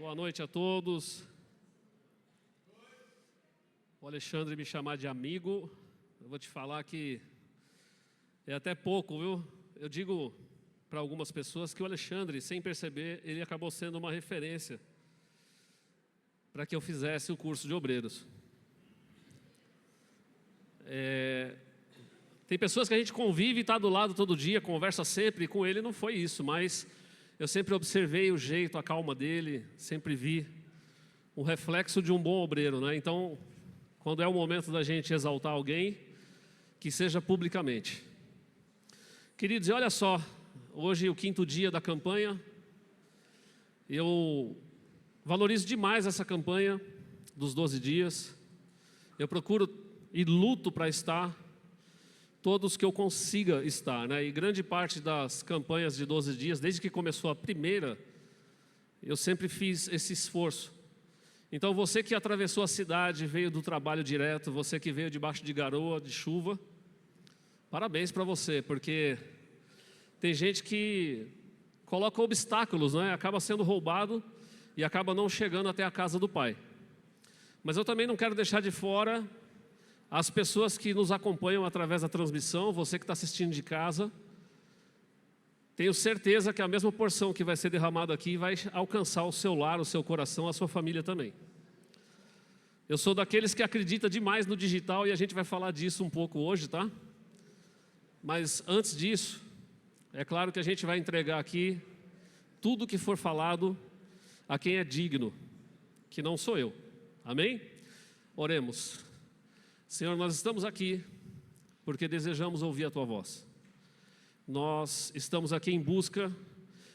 Boa noite a todos. O Alexandre me chamar de amigo, eu vou te falar que é até pouco, viu? Eu digo para algumas pessoas que o Alexandre, sem perceber, ele acabou sendo uma referência para que eu fizesse o curso de obreiros. Tem pessoas que a gente convive e está do lado todo dia, conversa sempre, e com ele não foi isso, mas eu sempre observei o jeito, a calma dele, sempre vi um reflexo de um bom obreiro, né? Então, quando é o momento da gente exaltar alguém, que seja publicamente. Queridos, e olha só, hoje é o 5º dia da campanha, eu valorizo demais essa campanha dos 12 dias, eu procuro e luto para estar todos que eu consiga estar, né? E grande parte das campanhas de 12 dias, desde que começou a primeira, eu sempre fiz esse esforço. Então você que atravessou a cidade, veio do trabalho direto, você que veio debaixo de garoa, de chuva, parabéns para você, porque tem gente que coloca obstáculos, né? Acaba sendo roubado e acaba não chegando até a casa do Pai. Mas eu também não quero deixar de fora as pessoas que nos acompanham através da transmissão, você que está assistindo de casa, tenho certeza que a mesma porção que vai ser derramada aqui vai alcançar o seu lar, o seu coração, a sua família também. Eu sou daqueles que acredita demais no digital e a gente vai falar disso um pouco hoje, tá? Mas antes disso, é claro que a gente vai entregar aqui tudo que for falado a quem é digno, que não sou eu. Amém? Oremos. Senhor, nós estamos aqui porque desejamos ouvir a Tua voz. Nós estamos aqui em busca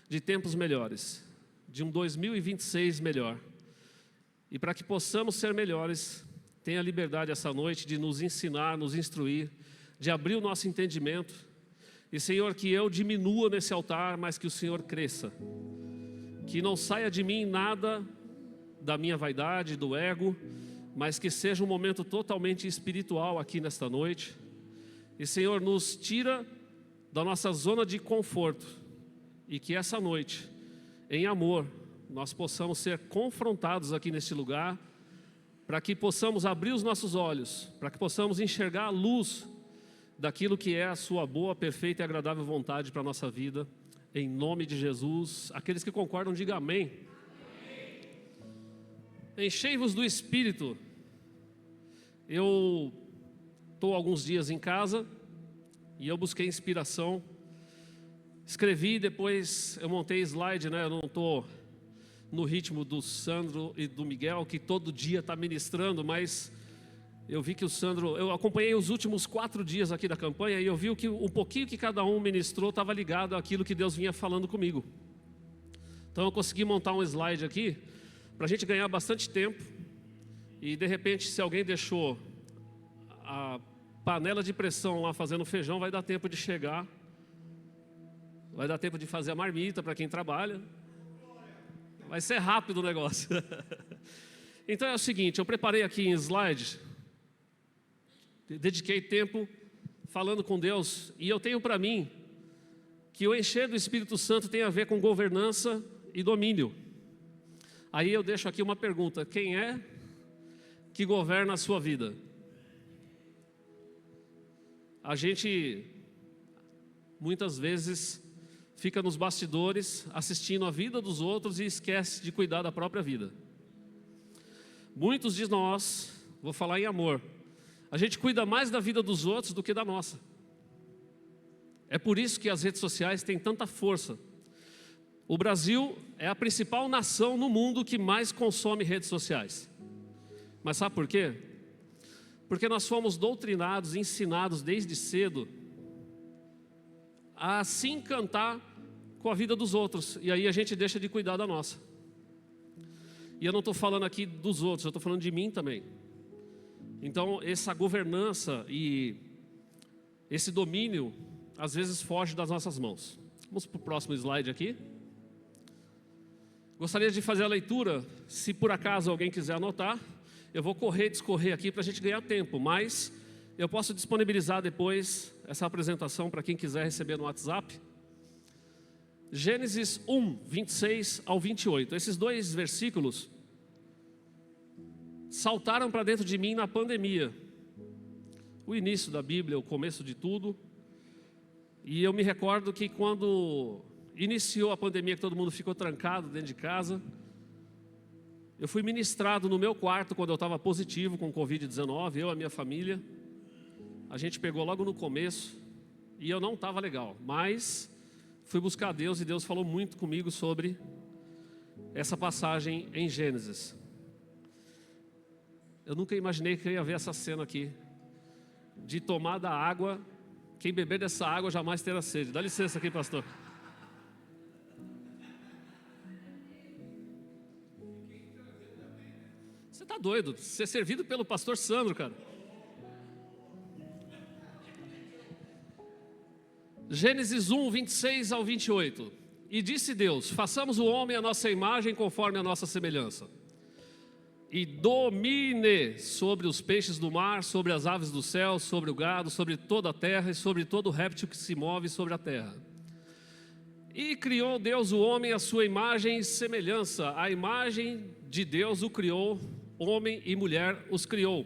de tempos melhores, de um 2026 melhor. E para que possamos ser melhores, tenha liberdade essa noite de nos ensinar, nos instruir, de abrir o nosso entendimento. E, Senhor, que eu diminua nesse altar, mas que o Senhor cresça. Que não saia de mim nada da minha vaidade, do ego, mas que seja um momento totalmente espiritual aqui nesta noite. E, Senhor, nos tira da nossa zona de conforto e que essa noite, em amor, nós possamos ser confrontados aqui neste lugar, para que possamos abrir os nossos olhos, para que possamos enxergar a luz daquilo que é a sua boa, perfeita e agradável vontade para a nossa vida, em nome de Jesus. Aqueles que concordam, digam amém. Enchei-vos do Espírito. Eu estou alguns dias em casa e eu busquei inspiração, escrevi, depois eu montei slide, né? Eu não estou no ritmo do Sandro e do Miguel, que todo dia está ministrando, mas eu vi que o Sandro, eu acompanhei os últimos 4 dias aqui da campanha e eu vi que o pouquinho que cada um ministrou estava ligado àquilo que Deus vinha falando comigo. Então eu consegui montar um slide aqui, para a gente ganhar bastante tempo. E de repente, se alguém deixou a panela de pressão lá fazendo feijão, vai dar tempo de chegar. Vai dar tempo de fazer a marmita para quem trabalha. Vai ser rápido o negócio. Então é o seguinte, eu preparei aqui em slide, dediquei tempo falando com Deus, e eu tenho para mim que o encher do Espírito Santo tem a ver com governança e domínio. Aí eu deixo aqui uma pergunta: quem é que governa a sua vida? A gente muitas vezes fica nos bastidores assistindo a vida dos outros e esquece de cuidar da própria vida. Muitos de nós, vou falar em amor, a gente cuida mais da vida dos outros do que da nossa. É por isso que as redes sociais têm tanta força. O Brasil é a principal nação no mundo que mais consome redes sociais. Mas sabe por quê? Porque nós fomos doutrinados, ensinados desde cedo a se encantar com a vida dos outros. E aí a gente deixa de cuidar da nossa. E eu não estou falando aqui dos outros, eu estou falando de mim também. Então essa governança e esse domínio às vezes foge das nossas mãos. Vamos para o próximo slide aqui. Gostaria de fazer a leitura, se por acaso alguém quiser anotar. Eu vou correr e discorrer aqui para a gente ganhar tempo, mas eu posso disponibilizar depois essa apresentação para quem quiser receber no WhatsApp. Gênesis 1, 26 ao 28. Esses dois versículos saltaram para dentro de mim na pandemia. O início da Bíblia, o começo de tudo. E eu me recordo que quando iniciou a pandemia, que todo mundo ficou trancado dentro de casa, eu fui ministrado no meu quarto quando eu estava positivo com Covid-19, eu e a minha família. A gente pegou logo no começo e eu não estava legal, mas fui buscar a Deus e Deus falou muito comigo sobre essa passagem em Gênesis. Eu nunca imaginei que eu ia ver essa cena aqui, de tomar da água, quem beber dessa água jamais terá sede. Dá licença aqui, pastor. Você está doido, ser servido pelo pastor Sandro, cara. Gênesis 1, 26 ao 28. E disse Deus: façamos o homem à nossa imagem, conforme a nossa semelhança, e domine sobre os peixes do mar, sobre as aves do céu, sobre o gado, sobre toda a terra e sobre todo réptil que se move sobre a terra. E criou Deus o homem à sua imagem e semelhança. A imagem de Deus o criou, homem e mulher os criou.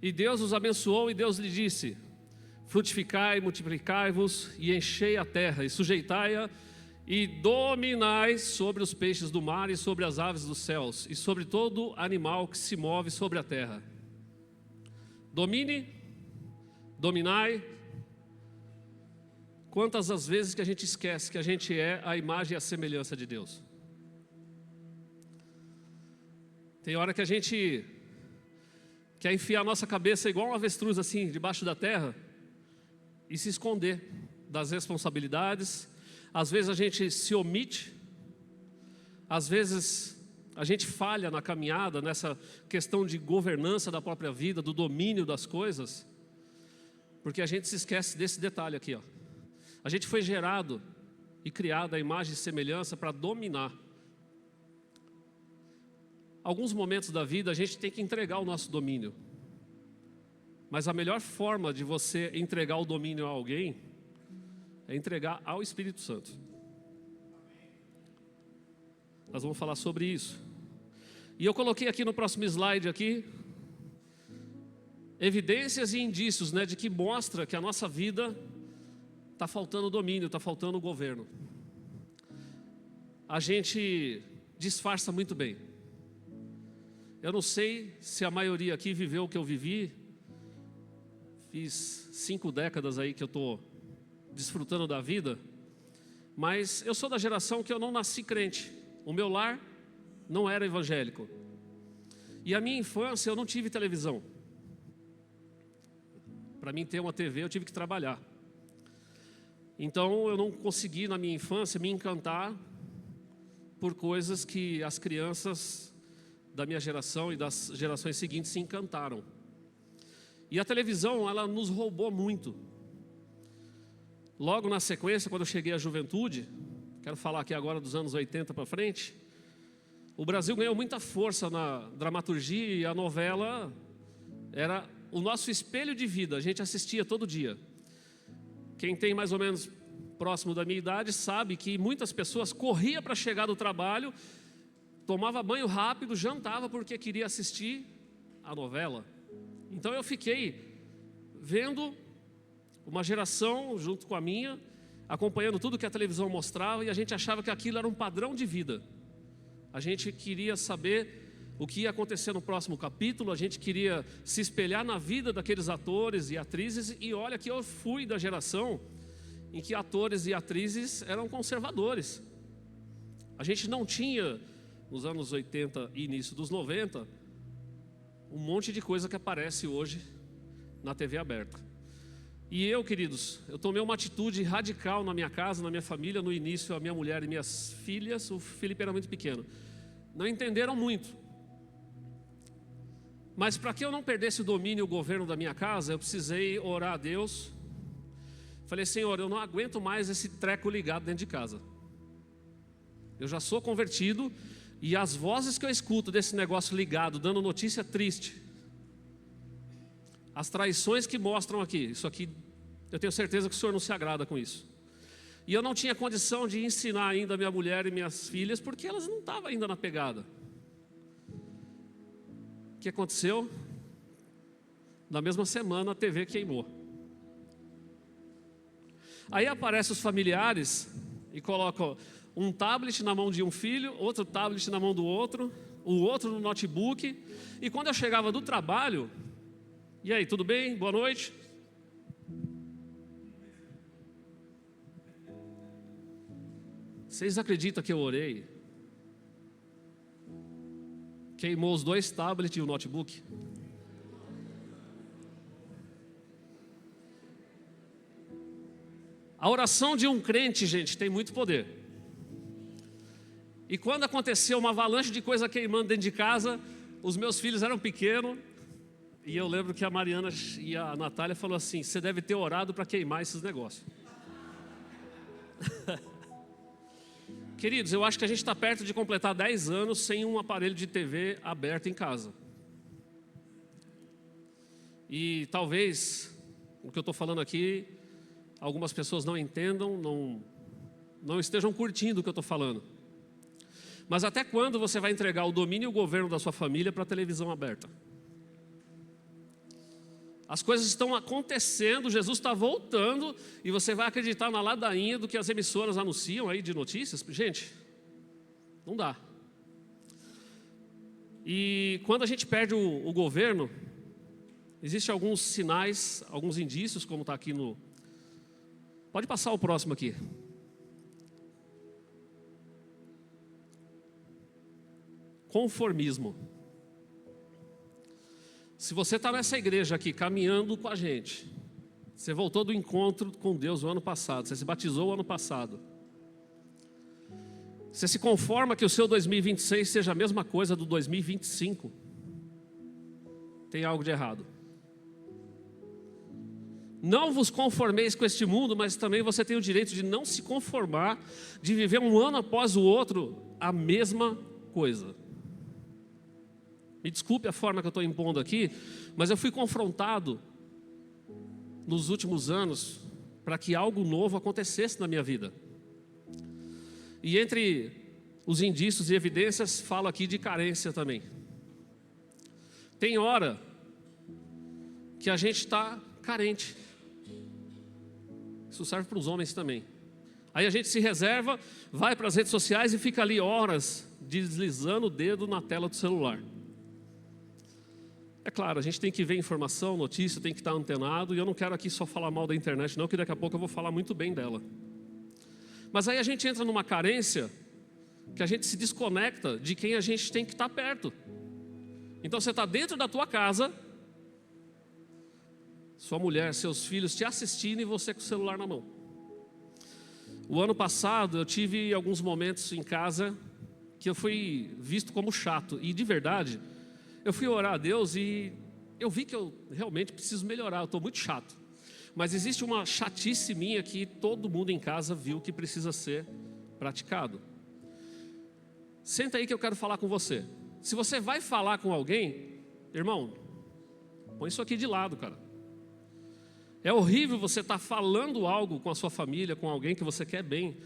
E Deus os abençoou e Deus lhe disse: frutificai, multiplicai-vos e enchei a terra e sujeitai-a e dominai sobre os peixes do mar e sobre as aves dos céus e sobre todo animal que se move sobre a terra. Domine, dominai. Quantas as vezes que a gente esquece que a gente é a imagem e a semelhança de Deus? Tem hora que a gente quer enfiar a nossa cabeça igual um avestruz assim, debaixo da terra, e se esconder das responsabilidades. Às vezes a gente se omite, às vezes a gente falha na caminhada, nessa questão de governança da própria vida, do domínio das coisas, porque a gente se esquece desse detalhe aqui, ó. A gente foi gerado e criado à imagem e semelhança para dominar. Alguns momentos da vida a gente tem que entregar o nosso domínio, mas a melhor forma de você entregar o domínio a alguém é entregar ao Espírito Santo. Nós vamos falar sobre isso. E eu coloquei aqui no próximo slide aqui evidências e indícios, de que mostra que a nossa vida está faltando domínio, está faltando governo. A gente disfarça muito bem. Eu não sei se a maioria aqui viveu o que eu vivi. Fiz 5 décadas aí que eu estou desfrutando da vida, mas eu sou da geração que eu não nasci crente. O meu lar não era evangélico. E a minha infância eu não tive televisão. Para mim ter uma TV eu tive que trabalhar. Então eu não consegui na minha infância me encantar por coisas que as crianças da minha geração e das gerações seguintes se encantaram. E a televisão, ela nos roubou muito. Logo na sequência, quando eu cheguei à juventude, quero falar aqui agora dos anos 80 para frente, o Brasil ganhou muita força na dramaturgia e a novela era o nosso espelho de vida, a gente assistia todo dia. Quem tem mais ou menos próximo da minha idade sabe que muitas pessoas corriam para chegar do trabalho, tomava banho rápido, jantava porque queria assistir a novela. Então eu fiquei vendo uma geração junto com a minha, acompanhando tudo que a televisão mostrava, e a gente achava que aquilo era um padrão de vida. A gente queria saber o que ia acontecer no próximo capítulo, a gente queria se espelhar na vida daqueles atores e atrizes, e olha que eu fui da geração em que atores e atrizes eram conservadores. A gente não tinha, nos anos 80 e início dos 90, um monte de coisa que aparece hoje na TV aberta. E eu, queridos, eu tomei uma atitude radical na minha casa, na minha família. No início, a minha mulher e minhas filhas, o Felipe era muito pequeno, não entenderam muito. Mas para que eu não perdesse o domínio e o governo da minha casa, eu precisei orar a Deus. Falei: Senhor, eu não aguento mais esse treco ligado dentro de casa. Eu já sou convertido e as vozes que eu escuto desse negócio ligado, dando notícia triste, as traições que mostram aqui, isso aqui, eu tenho certeza que o Senhor não se agrada com isso. E eu não tinha condição de ensinar ainda a minha mulher e minhas filhas, porque elas não estavam ainda na pegada. O que aconteceu? Na mesma semana a TV queimou. Aí aparecem os familiares e colocam um tablet na mão de um filho, outro tablet na mão do outro, o outro no notebook. E quando eu chegava do trabalho, e aí, tudo bem? Boa noite. Vocês acreditam que eu orei? Queimou os 2 tablets e o notebook. A oração de um crente, gente, tem muito poder. E quando aconteceu uma avalanche de coisa queimando dentro de casa, os meus filhos eram pequenos, e eu lembro que a Mariana e a Natália falaram assim: você deve ter orado para queimar esses negócios. Queridos, eu acho que a gente está perto de completar 10 anos sem um aparelho de TV aberto em casa. E talvez o que eu estou falando aqui, algumas pessoas não entendam, não estejam curtindo o que eu estou falando. Mas até quando você vai entregar o domínio e o governo da sua família para a televisão aberta? As coisas estão acontecendo, Jesus está voltando, e você vai acreditar na ladainha do que as emissoras anunciam aí de notícias? Gente, não dá. E quando a gente perde o governo, existem alguns sinais, alguns indícios, como está aqui no... Pode passar o próximo aqui. Conformismo. Se você está nessa igreja aqui, caminhando com a gente, você voltou do encontro com Deus o ano passado, você se batizou o ano passado, você se conforma que o seu 2026 seja a mesma coisa do 2025, tem algo de errado. Não vos conformeis com este mundo, mas também você tem o direito de não se conformar, de viver um ano após o outro a mesma coisa. Me desculpe a forma que eu estou impondo aqui, mas eu fui confrontado nos últimos anos para que algo novo acontecesse na minha vida. E entre os indícios e evidências, falo aqui de carência também. Tem hora que a gente está carente. Isso serve para os homens também. Aí a gente se reserva, vai para as redes sociais e fica ali horas deslizando o dedo na tela do celular. É claro, a gente tem que ver informação, notícia, tem que estar antenado, e eu não quero aqui só falar mal da internet não, que daqui a pouco eu vou falar muito bem dela. Mas aí a gente entra numa carência, que a gente se desconecta de quem a gente tem que estar perto. Então você está dentro da tua casa, sua mulher, seus filhos te assistindo e você com o celular na mão. O ano passado eu tive alguns momentos em casa que eu fui visto como chato, e de verdade... Eu fui orar a Deus e eu vi que eu realmente preciso melhorar, eu estou muito chato. Mas existe uma chatice minha que todo mundo em casa viu que precisa ser praticado. Senta aí que eu quero falar com você. Se você vai falar com alguém, irmão, põe isso aqui de lado, cara. É horrível você estar falando algo com a sua família, com alguém que você quer bem,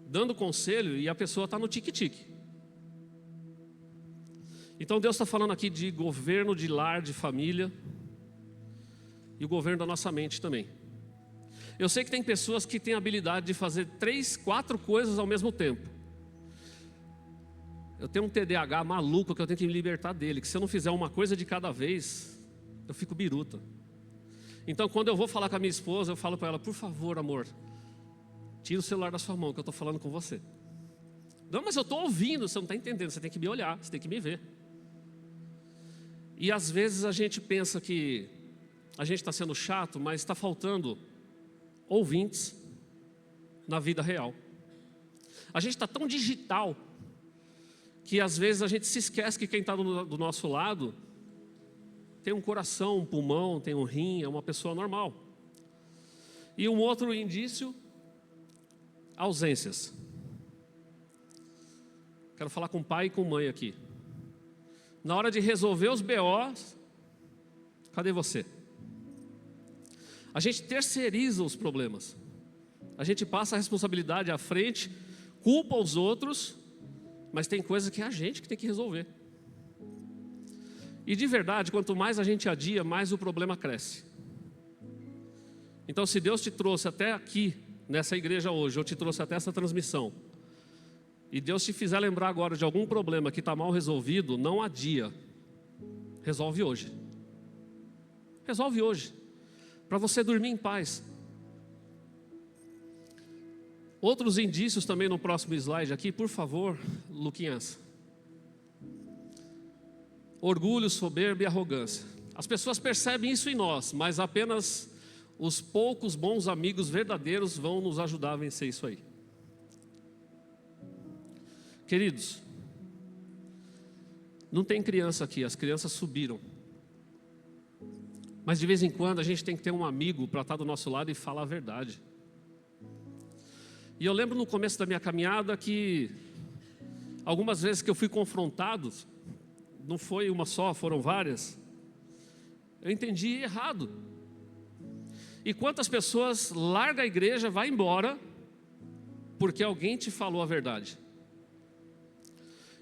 dando conselho e a pessoa está no tique-tique. Então Deus está falando aqui de governo de lar, de família, e o governo da nossa mente também. Eu sei que tem pessoas que têm a habilidade de fazer 3, 4 coisas ao mesmo tempo. Eu tenho um TDAH maluco que eu tenho que me libertar dele, que se eu não fizer uma coisa de cada vez, eu fico biruta. Então quando eu vou falar com a minha esposa, eu falo para ela: por favor, amor, tira o celular da sua mão que eu estou falando com você. Não, mas eu estou ouvindo, você não está entendendo, você tem que me olhar, você tem que me ver. E às vezes a gente pensa que a gente está sendo chato, mas está faltando ouvintes na vida real. A gente está tão digital que às vezes a gente se esquece que quem está do nosso lado tem um coração, um pulmão, tem um rim, é uma pessoa normal. E um outro indício, ausências. Quero falar com pai e com mãe aqui. Na hora de resolver os BOs, cadê você? A gente terceiriza os problemas. A gente passa a responsabilidade à frente, culpa os outros, mas tem coisa que é a gente que tem que resolver. E de verdade, quanto mais a gente adia, mais o problema cresce. Então, se Deus te trouxe até aqui, nessa igreja hoje, ou te trouxe até essa transmissão, e Deus te fizer lembrar agora de algum problema que está mal resolvido, não adia. Resolve hoje. Resolve hoje. Para você dormir em paz. Outros indícios também no próximo slide aqui, por favor, Luquinhas. Orgulho, soberba e arrogância. As pessoas percebem isso em nós, mas apenas os poucos bons amigos verdadeiros vão nos ajudar a vencer isso aí. Queridos, não tem criança aqui, as crianças subiram. Mas de vez em quando a gente tem que ter um amigo para estar do nosso lado e falar a verdade. E eu lembro no começo da minha caminhada que algumas vezes que eu fui confrontado, não foi uma só, foram várias, eu entendi errado. E quantas pessoas largam a igreja, vai embora, porque alguém te falou a verdade.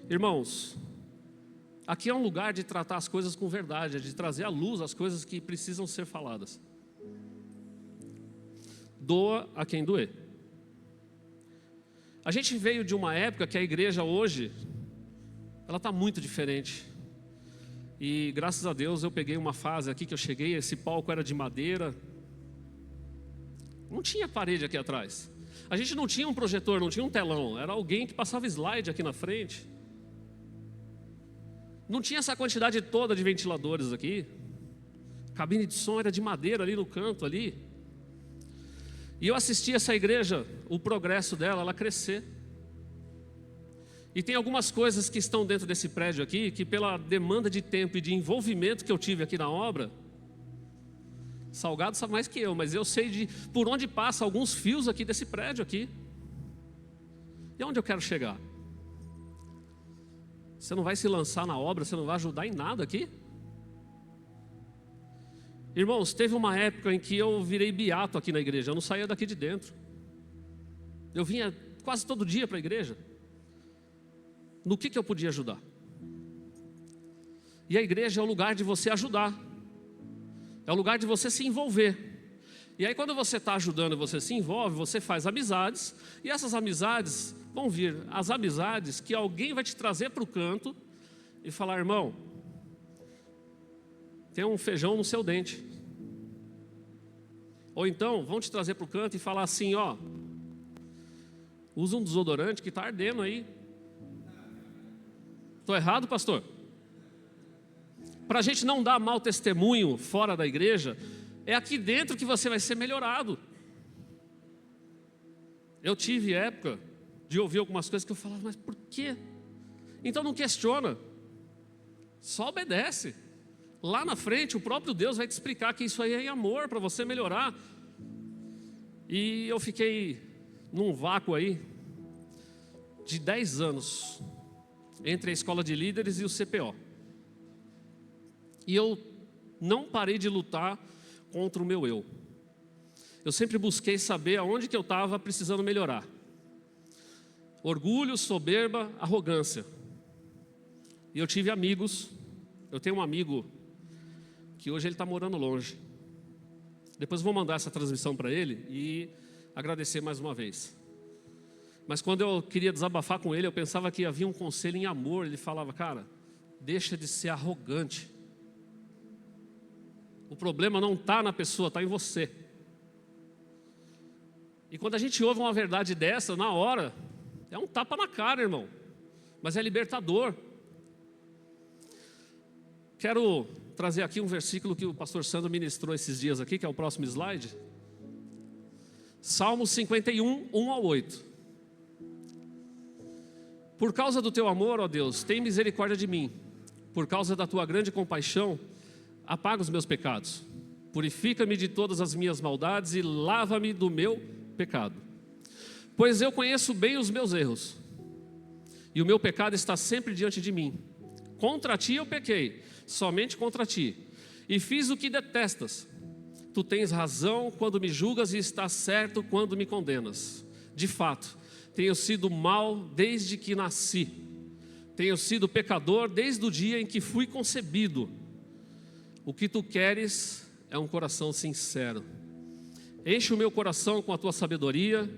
Irmãos, aqui é um lugar de tratar as coisas com verdade, de trazer à luz as coisas que precisam ser faladas. Doa a quem doer. A gente veio de uma época que a igreja hoje, ela está muito diferente. E graças a Deus eu peguei uma fase aqui que eu cheguei, esse palco era de madeira. Não tinha parede aqui atrás. A gente não tinha um projetor, não tinha um telão. Era alguém que passava slide aqui na frente. Não tinha essa quantidade toda de ventiladores aqui. A cabine de som era de madeira ali no canto ali. E eu assisti essa igreja, o progresso dela, ela crescer. E tem algumas coisas que estão dentro desse prédio aqui, que pela demanda de tempo e de envolvimento que eu tive aqui na obra, Salgado sabe mais que eu, mas eu sei de por onde passa alguns fios aqui desse prédio aqui. E aonde eu quero chegar? Você não vai se lançar na obra, você não vai ajudar em nada aqui? Irmãos, teve uma época em que eu virei beato aqui na igreja, eu não saía daqui de dentro. Eu vinha quase todo dia para a igreja. No que eu podia ajudar? E a igreja é o lugar de você ajudar. É o lugar de você se envolver. E aí quando você está ajudando, você se envolve, você faz amizades. E essas amizades vão vir, as amizades que alguém vai te trazer para o canto e falar: irmão, tem um feijão no seu dente. Ou então vão te trazer para o canto e falar assim: ó, usa um desodorante que está ardendo aí. Estou errado, pastor? Para a gente não dar mau testemunho fora da igreja, é aqui dentro que você vai ser melhorado. Eu tive época de ouvir algumas coisas que eu falava: mas por quê? Então não questiona, só obedece. Lá na frente o próprio Deus vai te explicar que isso aí é amor para você melhorar. E eu fiquei num vácuo aí de 10 anos entre a escola de líderes e o CPO. E eu não parei de lutar contra o meu eu. Eu sempre busquei saber aonde que eu estava precisando melhorar. Orgulho, soberba, arrogância. E eu tive amigos. Eu tenho um amigo que hoje ele está morando longe. Depois eu vou mandar essa transmissão para ele e agradecer mais uma vez. Mas quando eu queria desabafar com ele, eu pensava que havia um conselho em amor. Ele falava: cara, deixa de ser arrogante. O problema não está na pessoa, está em você. E quando a gente ouve uma verdade dessa, na hora, é um tapa na cara, irmão. Mas é libertador. Quero trazer aqui um versículo que o pastor Sandro ministrou esses dias aqui, que é o próximo slide. Salmo 51, 1 ao 8. Por causa do teu amor, ó Deus, tem misericórdia de mim. Por causa da tua grande compaixão, apaga os meus pecados. Purifica-me de todas as minhas maldades e lava-me do meu pecado. Pois eu conheço bem os meus erros, e o meu pecado está sempre diante de mim. Contra ti eu pequei, somente contra ti, e fiz o que detestas. tu tens razão quando me julgas e estás certo quando me condenas. De fato, tenho sido mau desde que nasci. Tenho sido pecador desde o dia em que fui concebido. O que tu queres é um coração sincero. Enche o meu coração com a tua sabedoria.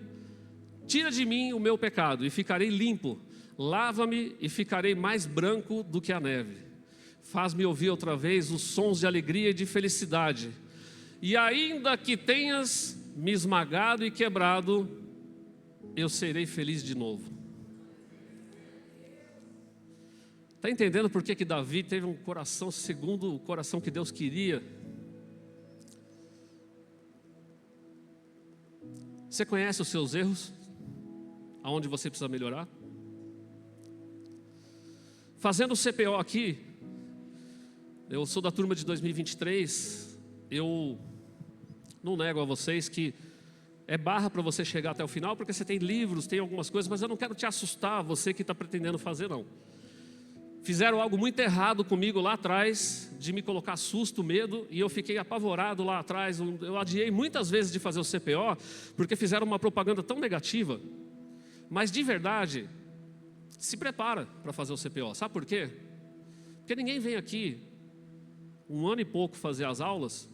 Tira de mim o meu pecado e ficarei limpo. Lava-me e ficarei mais branco do que a neve. Faz-me ouvir outra vez os sons de alegria e de felicidade. E ainda que tenhas me esmagado e quebrado, eu serei feliz de novo. Está entendendo por que Davi teve um coração segundo o coração que Deus queria? Você conhece os seus erros? Aonde você precisa melhorar? Fazendo o CPO aqui, eu sou da turma de 2023, eu não nego a vocês que é barra para você chegar até o final, porque você tem livros, tem algumas coisas, mas eu não quero te assustar, você que está pretendendo fazer, não. Fizeram algo muito errado comigo lá atrás, de me colocar susto, medo, e eu fiquei apavorado lá atrás. Eu adiei muitas vezes de fazer o CPO, porque fizeram uma propaganda tão negativa. Mas de verdade, se prepara para fazer o CPO. Sabe por quê? Porque ninguém vem aqui 1 ano e pouco fazer as aulas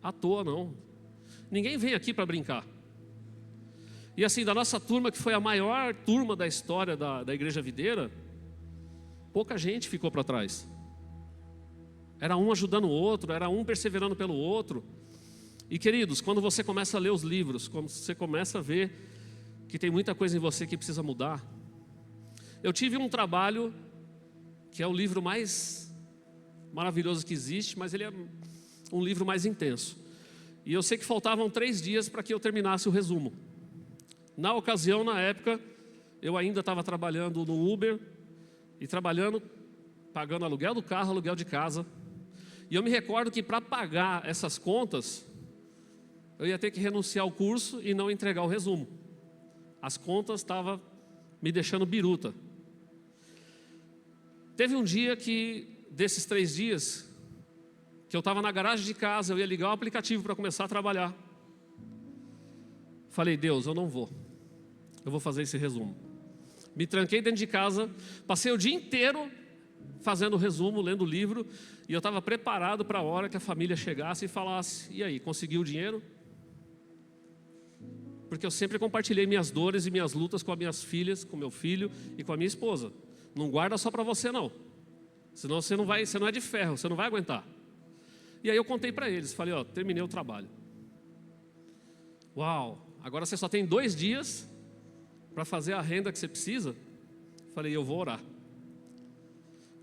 à toa, não. Ninguém vem aqui para brincar. E assim, da nossa turma, que foi a maior turma da história da Igreja Videira, pouca gente ficou para trás. Era um ajudando o outro, era um perseverando pelo outro. E queridos, quando você começa a ler os livros, quando você começa a ver que tem muita coisa em você que precisa mudar. Eu tive um trabalho que é o livro mais maravilhoso que existe, mas ele é um livro mais intenso. E eu sei que faltavam 3 dias para que eu terminasse o resumo. Na ocasião, na época, eu ainda estava trabalhando no Uber e trabalhando, pagando aluguel do carro, aluguel de casa. E eu me recordo que para pagar essas contas, eu ia ter que renunciar ao curso e não entregar o resumo. As contas estavam me deixando biruta. Teve um dia que, desses 3 dias, que eu estava na garagem de casa, eu ia ligar o aplicativo para começar a trabalhar. Falei, Deus, eu não vou. Eu vou fazer esse resumo. Me tranquei dentro de casa, passei o dia inteiro fazendo o resumo, lendo o livro, e eu estava preparado para a hora que a família chegasse e falasse, e aí, conseguiu o dinheiro? Porque eu sempre compartilhei minhas dores e minhas lutas com as minhas filhas, com meu filho e com a minha esposa. Não guarda só para você não, senão você não é de ferro, você não vai aguentar. E aí eu contei para eles, falei, ó, terminei o trabalho. Uau, agora você só tem 2 dias para fazer a renda que você precisa. Falei, eu vou orar.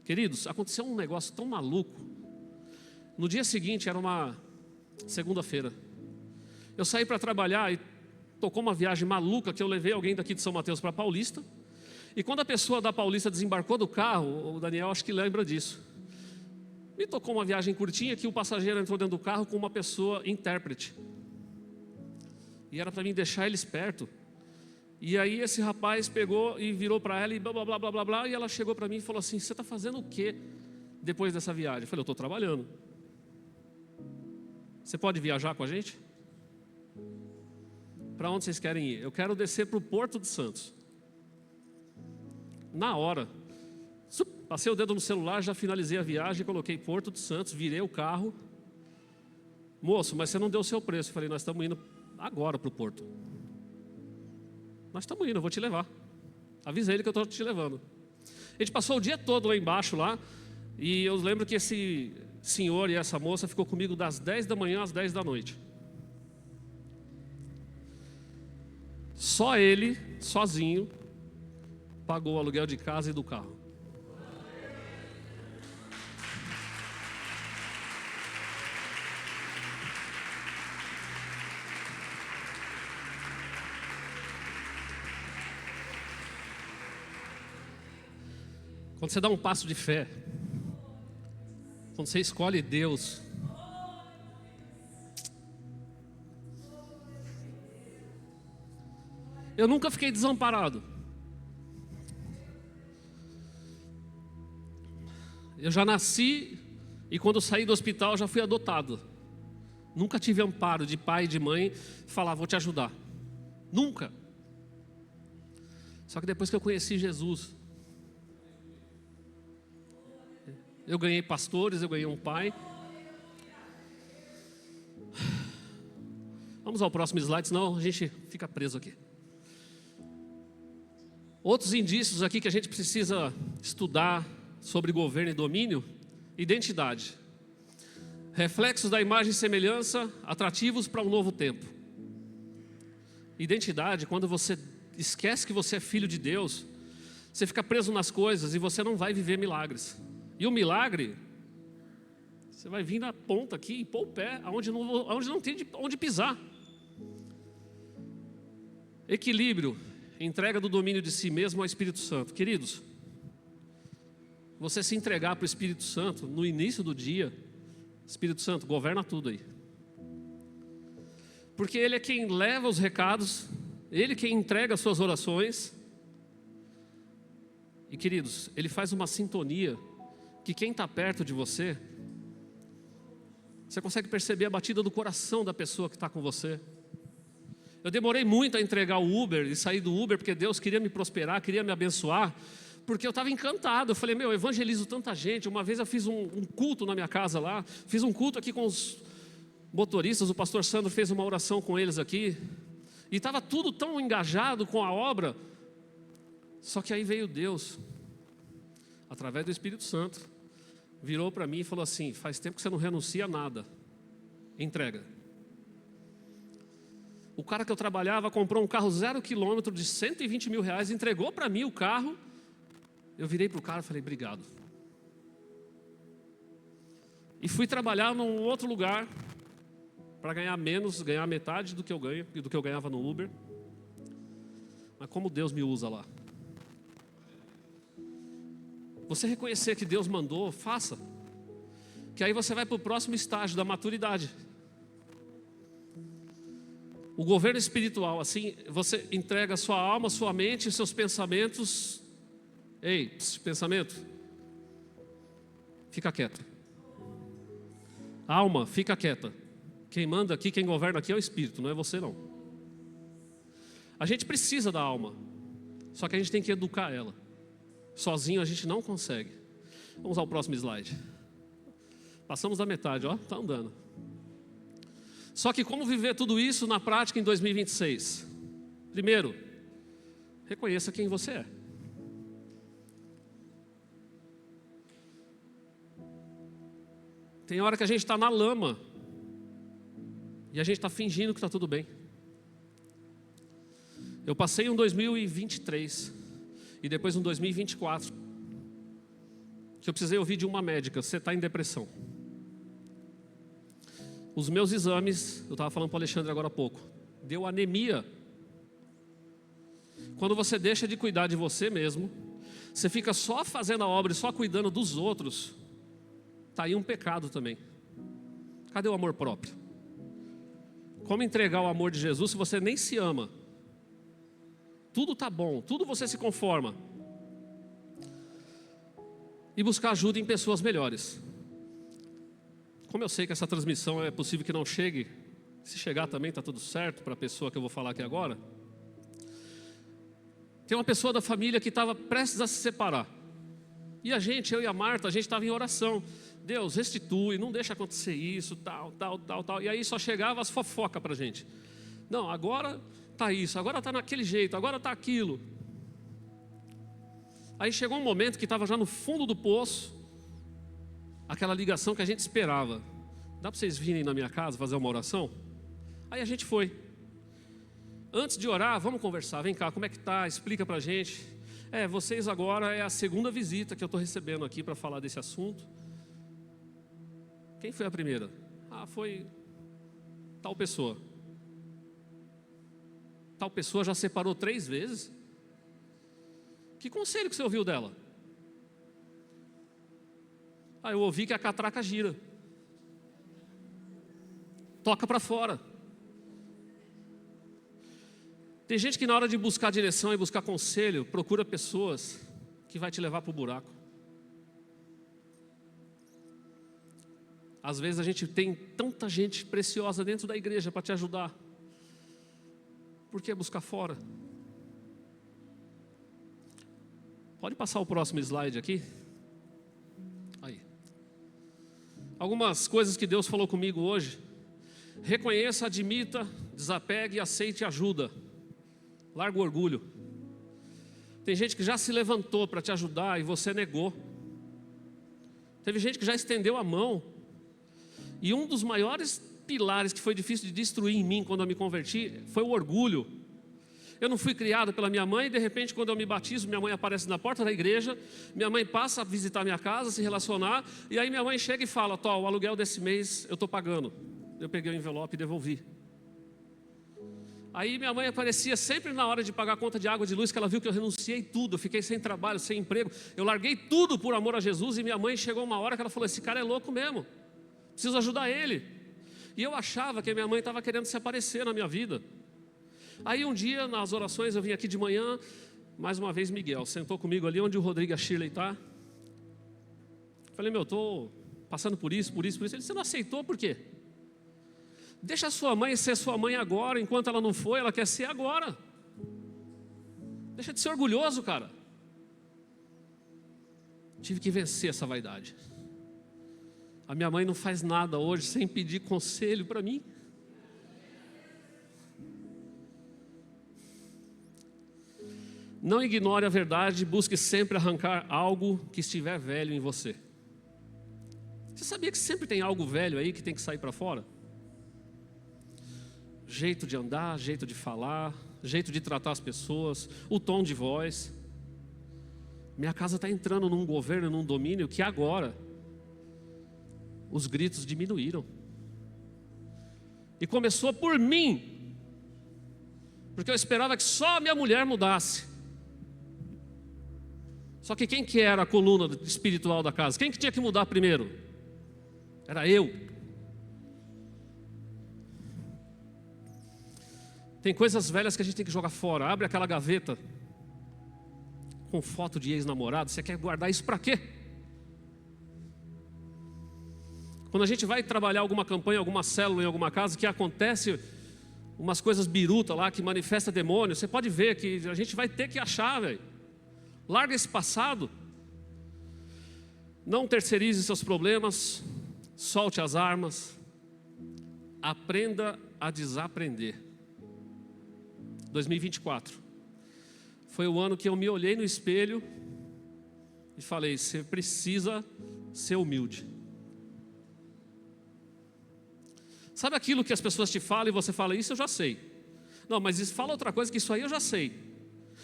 Queridos, aconteceu um negócio tão maluco. No dia seguinte, era uma segunda-feira. Eu saí para trabalhar e tocou uma viagem maluca que eu levei alguém daqui de São Mateus para Paulista. E quando a pessoa da Paulista desembarcou do carro, o Daniel acho que lembra disso. Me tocou uma viagem curtinha que o passageiro entrou dentro do carro com uma pessoa intérprete. E era para mim deixar eles perto. E aí esse rapaz pegou e virou para ela e blá, blá, blá, blá, blá, blá. E ela chegou para mim e falou assim, você está fazendo o quê depois dessa viagem? Eu falei, eu estou trabalhando. Você pode viajar com a gente? Para onde vocês querem ir? Eu quero descer para o Porto de Santos. Na hora, passei o dedo no celular, já finalizei a viagem, coloquei Porto de Santos, virei o carro. Moço, mas você não deu o seu preço. Eu falei, nós estamos indo agora para o Porto. Nós estamos indo, eu vou te levar. Avisei ele que eu estou te levando. A gente passou o dia todo lá embaixo, lá, e eu lembro que esse senhor e essa moça ficou comigo das 10 da manhã às 10 da noite. Só ele, sozinho, pagou o aluguel de casa e do carro. Quando você dá um passo de fé, quando você escolhe Deus, eu nunca fiquei desamparado. Eu já nasci e quando eu saí do hospital já fui adotado. Nunca tive amparo de pai e de mãe falar, vou te ajudar. Nunca. Só que depois que eu conheci Jesus, eu ganhei pastores, eu ganhei um pai. Vamos ao próximo slide, senão a gente fica preso aqui. Outros indícios aqui que a gente precisa estudar sobre governo e domínio: identidade, reflexos da imagem e semelhança, atrativos para um novo tempo. Identidade, quando você esquece que você é filho de Deus, você fica preso nas coisas e você não vai viver milagres. E o milagre, você vai vir na ponta aqui e pôr o pé aonde não tem onde pisar. Equilíbrio, entrega do domínio de si mesmo ao Espírito Santo. Queridos, você se entregar para o Espírito Santo no início do dia, Espírito Santo, governa tudo aí. Porque Ele é quem leva os recados, Ele quem entrega as suas orações. E queridos, Ele faz uma sintonia que quem está perto de você, você consegue perceber a batida do coração da pessoa que está com você. Eu demorei muito a entregar o Uber e sair do Uber, porque Deus queria me prosperar, queria me abençoar, porque eu estava encantado. Eu falei, eu evangelizo tanta gente. Uma vez eu fiz um culto na minha casa lá, fiz um culto aqui com os motoristas, o pastor Sandro fez uma oração com eles aqui, e estava tudo tão engajado com a obra. Só que aí veio Deus, através do Espírito Santo, virou para mim e falou assim: faz tempo que você não renuncia a nada, entrega. O cara que eu trabalhava comprou um carro 0 quilômetro de 120 mil reais, entregou para mim o carro. Eu virei para o cara e falei, obrigado. E fui trabalhar num outro lugar, para ganhar menos, ganhar metade do que eu ganho, do que eu ganhava no Uber. Mas como Deus me usa lá. Você reconhecer que Deus mandou, faça. Que aí você vai para o próximo estágio da maturidade. O governo espiritual, assim, você entrega a sua alma, sua mente, seus pensamentos. Ei, pensamento, fica quieto. Alma, fica quieta. Quem manda aqui, quem governa aqui é o Espírito, não é você não. A gente precisa da alma, só que a gente tem que educar ela. Sozinho a gente não consegue. Vamos ao próximo slide. Passamos da metade, ó, tá andando. Só que como viver tudo isso na prática em 2026? Primeiro, reconheça quem você é. Tem hora que a gente está na lama e a gente está fingindo que está tudo bem. Eu passei um 2023 e depois um 2024 que eu precisei ouvir de uma médica: você está em depressão. Os meus exames, eu estava falando para o Alexandre agora há pouco, deu anemia. Quando você deixa de cuidar de você mesmo, você fica só fazendo a obra e só cuidando dos outros, está aí um pecado também. Cadê o amor próprio? Como entregar o amor de Jesus se você nem se ama? Tudo está bom, tudo você se conforma. E buscar ajuda em pessoas melhores. Como eu sei que essa transmissão é possível que não chegue, se chegar também está tudo certo para a pessoa que eu vou falar aqui agora. Tem uma pessoa da família que estava prestes a se separar. E eu e a Marta, a gente estava em oração. Deus, restitui, não deixa acontecer isso, tal. E aí só chegava as fofocas para a gente. Não, agora está isso, agora está naquele jeito, agora está aquilo. Aí chegou um momento que estava já no fundo do poço, aquela ligação que a gente esperava. Dá para vocês virem na minha casa fazer uma oração? Aí a gente foi. Antes de orar, vamos conversar, vem cá, como é que está? Explica para a gente. Vocês agora é a segunda visita que eu estou recebendo aqui para falar desse assunto. Quem foi a primeira? Foi tal pessoa. Tal pessoa já separou 3 vezes? Que conselho que você ouviu dela? Eu ouvi que a catraca gira. Toca para fora. Tem gente que na hora de buscar direção e buscar conselho, procura pessoas que vai te levar para o buraco. Às vezes a gente tem tanta gente preciosa dentro da igreja para te ajudar. Por que buscar fora? Pode passar o próximo slide aqui? Aí. Algumas coisas que Deus falou comigo hoje. Reconheça, admita, desapegue, aceite e ajuda. Larga o orgulho. Tem gente que já se levantou para te ajudar e você negou. Teve gente que já estendeu a mão. E um dos maiores pilares que foi difícil de destruir em mim quando eu me converti foi o orgulho. Eu não fui criado pela minha mãe e de repente quando eu me batizo, minha mãe aparece na porta da igreja, minha mãe passa a visitar minha casa, se relacionar, e aí minha mãe chega e fala, Tó, o aluguel desse mês eu estou pagando. Eu peguei o envelope e devolvi. Aí minha mãe aparecia sempre na hora de pagar a conta de água e de luz, que ela viu que eu renunciei tudo, eu fiquei sem trabalho, sem emprego, eu larguei tudo por amor a Jesus, e minha mãe chegou uma hora que ela falou, esse cara é louco mesmo, preciso ajudar ele. E eu achava que a minha mãe estava querendo se aparecer na minha vida. Aí um dia, nas orações, eu vim aqui de manhã, mais uma vez Miguel sentou comigo ali onde o Rodrigo e a Shirley está. Falei, estou passando por isso. Ele disse, você não aceitou por quê? Deixa a sua mãe ser sua mãe agora, enquanto ela não foi, ela quer ser agora. Deixa de ser orgulhoso, cara. Tive que vencer essa vaidade. A minha mãe não faz nada hoje sem pedir conselho para mim. Não ignore a verdade, busque sempre arrancar algo que estiver velho em você. Você sabia que sempre tem algo velho aí que tem que sair para fora? Jeito de andar, jeito de falar, jeito de tratar as pessoas, o tom de voz. Minha casa está entrando num governo, num domínio que agora os gritos diminuíram. E começou por mim, porque eu esperava que só a minha mulher mudasse. Só que quem que era a coluna espiritual da casa? Quem que tinha que mudar primeiro? Era eu. Tem coisas velhas que a gente tem que jogar fora. Abre aquela gaveta com foto de ex-namorado. Você quer guardar isso para quê? Quando a gente vai trabalhar alguma campanha, alguma célula em alguma casa, que acontece umas coisas biruta lá, que manifesta demônio, você pode ver que a gente vai ter que achar, velho. Larga esse passado. Não terceirize seus problemas. Solte as armas. Aprenda a desaprender. 2024 foi o ano que eu me olhei no espelho e falei, você precisa ser humilde. Sabe aquilo que as pessoas te falam e você fala, isso eu já sei. Não, mas isso, fala outra coisa que isso aí eu já sei.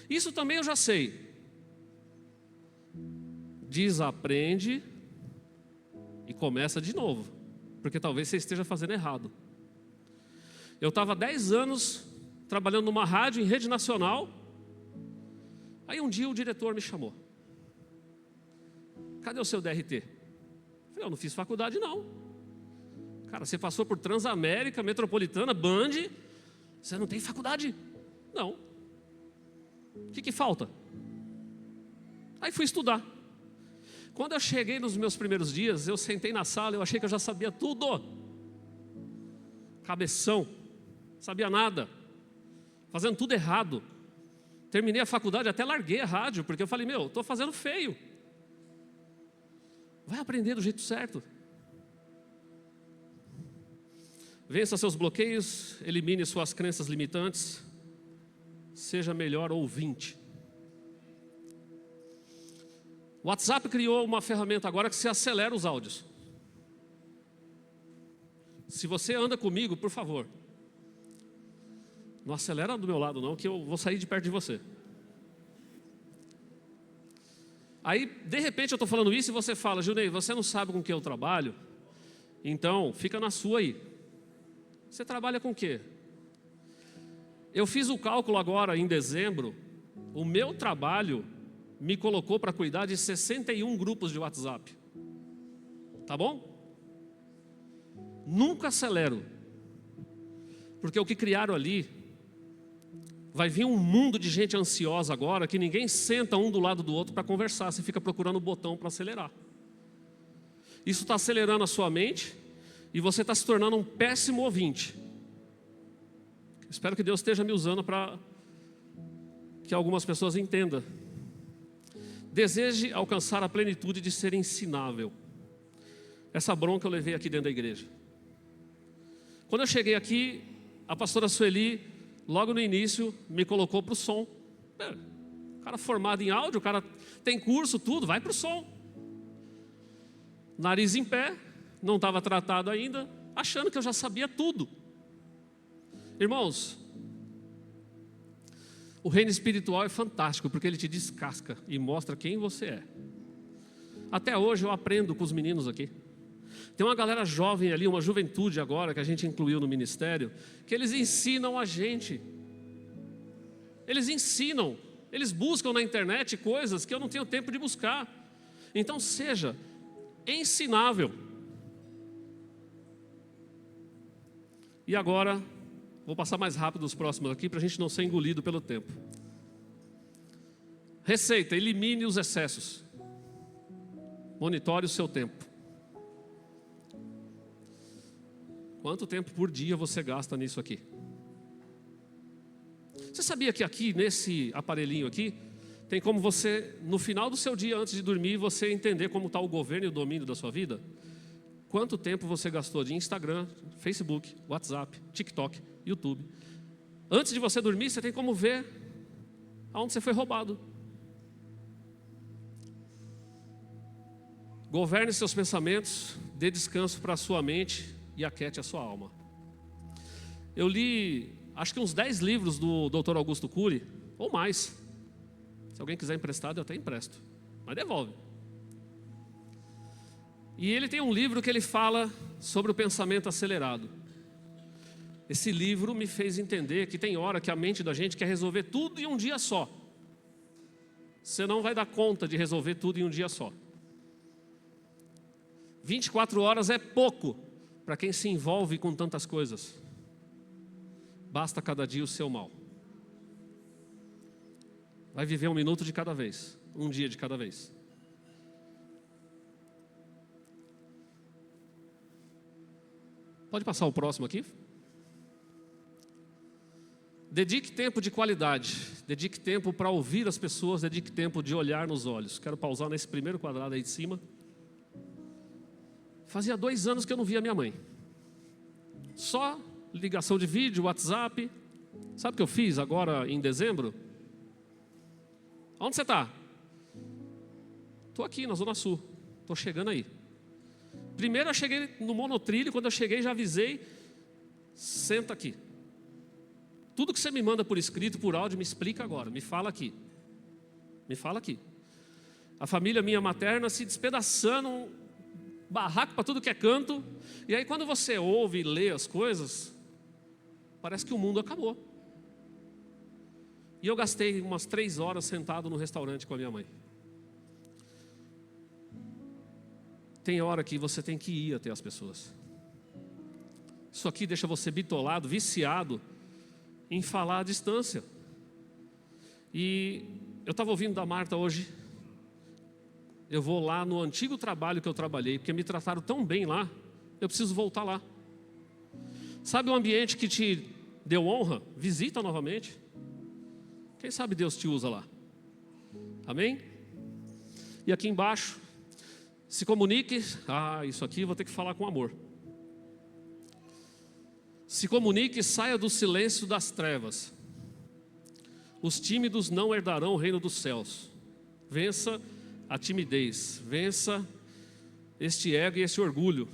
Isso também eu já sei. Desaprende e começa de novo, porque talvez você esteja fazendo errado. Eu estava 10 anos trabalhando numa rádio em rede nacional. Aí um dia o diretor me chamou. Cadê o seu DRT? Eu falei, eu não fiz faculdade não. Cara, você passou por Transamérica, Metropolitana, Band, você não tem faculdade? Não. O que falta? Aí fui estudar. Quando eu cheguei nos meus primeiros dias, eu sentei na sala, eu achei que eu já sabia tudo. Cabeção, sabia nada, fazendo tudo errado. Terminei a faculdade, até larguei a rádio, porque eu falei, estou fazendo feio. Vai aprender do jeito certo. Vença seus bloqueios, elimine suas crenças limitantes, seja melhor ouvinte. O WhatsApp criou uma ferramenta agora que se acelera os áudios. Se você anda comigo, por favor, não acelera do meu lado não, que eu vou sair de perto de você. Aí, de repente eu estou falando isso e você fala, Junei, você não sabe com que eu trabalho? Então, fica na sua aí. Você trabalha com o quê? Eu fiz o cálculo agora em dezembro, o meu trabalho me colocou para cuidar de 61 grupos de WhatsApp. Tá bom? Nunca acelero. Porque o que criaram ali, vai vir um mundo de gente ansiosa agora, que ninguém senta um do lado do outro para conversar, você fica procurando o botão para acelerar. Isso está acelerando a sua mente, e você está se tornando um péssimo ouvinte. Espero que Deus esteja me usando para que algumas pessoas entendam. Deseje alcançar a plenitude de ser ensinável. Essa bronca eu levei aqui dentro da igreja. Quando eu cheguei aqui, a pastora Sueli, logo no início, me colocou para o som. O cara formado em áudio, o cara tem curso, tudo, vai para o som. Nariz em pé, não estava tratado ainda, achando que eu já sabia tudo. Irmãos, o reino espiritual é fantástico, porque ele te descasca e mostra quem você é. Até hoje eu aprendo com os meninos aqui. Tem uma galera jovem ali, uma juventude agora, que a gente incluiu no ministério, que eles ensinam a gente. Eles ensinam, eles buscam na internet coisas que eu não tenho tempo de buscar. Então seja ensinável. E agora, vou passar mais rápido os próximos aqui, para a gente não ser engolido pelo tempo. Receita: elimine os excessos. Monitore o seu tempo. Quanto tempo por dia você gasta nisso aqui? Você sabia que aqui, nesse aparelhinho aqui, tem como você, no final do seu dia, antes de dormir, você entender como está o governo e o domínio da sua vida? Quanto tempo você gastou de Instagram, Facebook, WhatsApp, TikTok, YouTube? Antes de você dormir, você tem como ver aonde você foi roubado. Governe seus pensamentos, dê descanso para a sua mente e aquete a sua alma. Eu li, acho que uns 10 livros do Dr. Augusto Cury, ou mais. Se alguém quiser emprestado, eu até empresto, mas devolve. E ele tem um livro que ele fala sobre o pensamento acelerado. Esse livro me fez entender que tem hora que a mente da gente quer resolver tudo em um dia só. Você não vai dar conta de resolver tudo em um dia só. 24 horas é pouco para quem se envolve com tantas coisas. Basta cada dia o seu mal. Vai viver um minuto de cada vez, um dia de cada vez. Pode passar o próximo aqui? Dedique tempo de qualidade, dedique tempo para ouvir as pessoas, dedique tempo de olhar nos olhos. Quero pausar nesse primeiro quadrado aí de cima. Fazia 2 anos que eu não via minha mãe. Só ligação de vídeo, WhatsApp. Sabe o que eu fiz agora em dezembro? Onde você está? Estou aqui na Zona Sul, estou chegando aí. Primeiro eu cheguei no monotrilho, quando eu cheguei já avisei, senta aqui. Tudo que você me manda por escrito, por áudio, me explica agora, me fala aqui. Me fala aqui. A família minha materna se despedaçando, um barraco para tudo que é canto, e aí quando você ouve e lê as coisas, parece que o mundo acabou. E eu gastei umas 3 horas sentado no restaurante com a minha mãe. Tem hora que você tem que ir até as pessoas. Isso aqui deixa você bitolado, viciado em falar à distância. E eu estava ouvindo da Marta hoje. Eu vou lá no antigo trabalho que eu trabalhei, porque me trataram tão bem lá, eu preciso voltar lá. Sabe um ambiente que te deu honra? Visita novamente. Quem sabe Deus te usa lá. Amém? E aqui embaixo, se comunique. Isso aqui eu vou ter que falar com amor. Se comunique e saia do silêncio das trevas. Os tímidos não herdarão o reino dos céus. Vença a timidez, vença este ego e esse orgulho.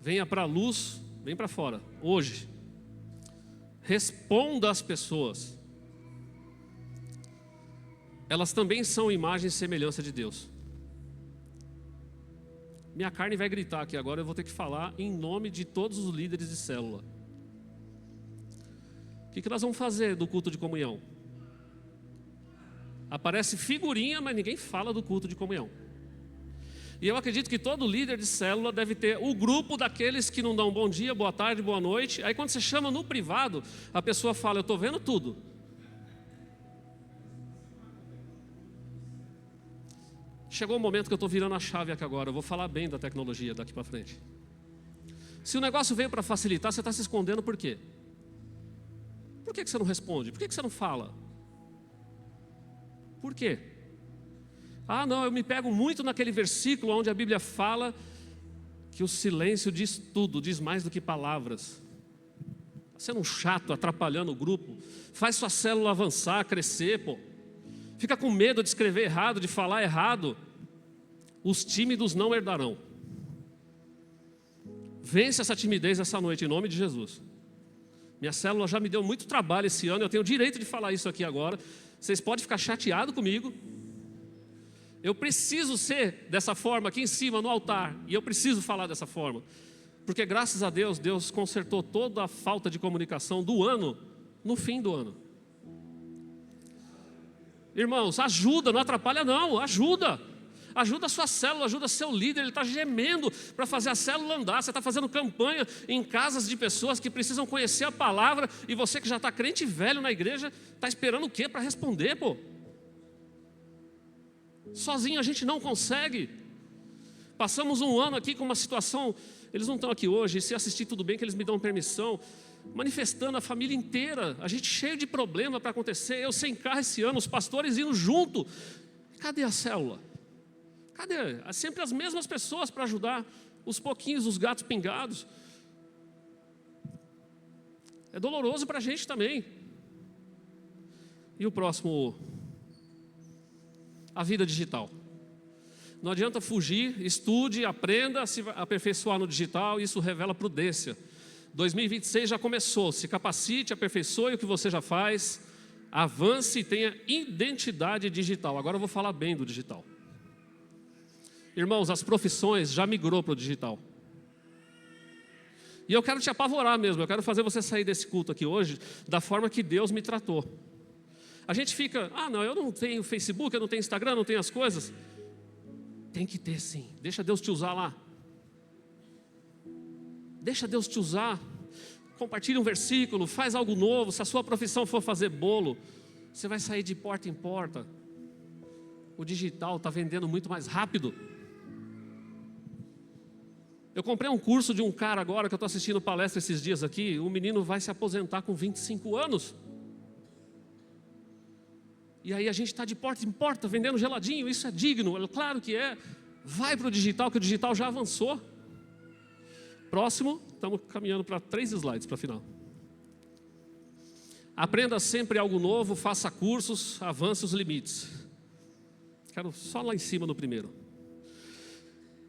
Venha para a luz, vem para fora, hoje. Responda às pessoas. Elas também são imagem e semelhança de Deus. Minha carne vai gritar aqui agora, eu vou ter que falar em nome de todos os líderes de célula. O que nós vamos fazer do culto de comunhão? Aparece figurinha, mas ninguém fala do culto de comunhão. E eu acredito que todo líder de célula deve ter o grupo daqueles que não dão bom dia, boa tarde, boa noite. Aí quando você chama no privado, a pessoa fala, eu estou vendo tudo. Chegou o momento que eu estou virando a chave aqui agora. Eu vou falar bem da tecnologia daqui para frente. Se o negócio veio para facilitar, você está se escondendo por quê? Por que você não responde? Por que você não fala? Por quê? Ah, não, eu me pego muito naquele versículo onde a Bíblia fala que o silêncio diz tudo, diz mais do que palavras. Está sendo um chato, atrapalhando o grupo. Faz sua célula avançar, crescer, pô. Fica com medo de escrever errado, de falar errado. Os tímidos não herdarão. Vence essa timidez essa noite, em nome de Jesus. Minha célula já me deu muito trabalho esse ano, eu tenho o direito de falar isso aqui agora. Vocês podem ficar chateados comigo. Eu preciso ser dessa forma aqui em cima, no altar. E eu preciso falar dessa forma. Porque graças a Deus, Deus consertou toda a falta de comunicação do ano, no fim do ano. Irmãos, ajuda, não atrapalha não, ajuda. Ajuda a sua célula, ajuda seu líder, ele está gemendo para fazer a célula andar. Você está fazendo campanha em casas de pessoas que precisam conhecer a palavra. E você que já está crente velho na igreja, está esperando o quê para responder, pô? Sozinho a gente não consegue. Passamos um ano aqui com uma situação, eles não estão aqui hoje, se assistir tudo bem que eles me dão permissão, manifestando a família inteira, a gente cheio de problema para acontecer, eu sem carro esse ano, os pastores indo junto. Cadê a célula? Cadê? Sempre as mesmas pessoas para ajudar, os pouquinhos, os gatos pingados. É doloroso para a gente também. E o próximo, a vida digital. Não adianta fugir, estude, aprenda, se aperfeiçoar no digital, isso revela prudência. 2026 já começou, se capacite, aperfeiçoe o que você já faz, avance e tenha identidade digital. Agora eu vou falar bem do digital. Irmãos, as profissões já migrou para o digital. E eu quero te apavorar mesmo, eu quero fazer você sair desse culto aqui hoje da forma que Deus me tratou. A gente fica, não, eu não tenho Facebook, eu não tenho Instagram, não tenho as coisas. Tem que ter sim, deixa Deus te usar lá. Deixa Deus te usar. Compartilha um versículo, faz algo novo. Se a sua profissão for fazer bolo, você vai sair de porta em porta. O digital está vendendo muito mais rápido. Eu comprei um curso de um cara agora, que eu estou assistindo palestra esses dias aqui. O menino vai se aposentar com 25 anos. E aí a gente está de porta em porta, vendendo geladinho. Isso é digno, claro que é. Vai para o digital, que o digital já avançou. Próximo, estamos caminhando para 3 slides para final. Aprenda sempre algo novo, faça cursos, avance os limites. Quero só lá em cima no primeiro.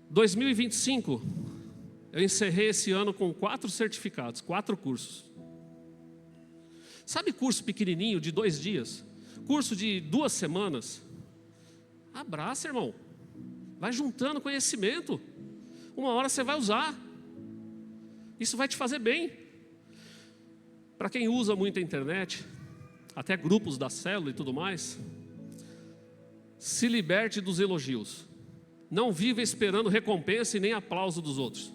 2025, eu encerrei esse ano com 4 certificados, 4 cursos. Sabe curso pequenininho de 2 dias? Curso de 2 semanas? Abraça, irmão. Vai juntando conhecimento. Uma hora você vai usar. Isso vai te fazer bem. Para quem usa muito a internet, até grupos da célula e tudo mais, se liberte dos elogios. Não viva esperando recompensa e nem aplauso dos outros.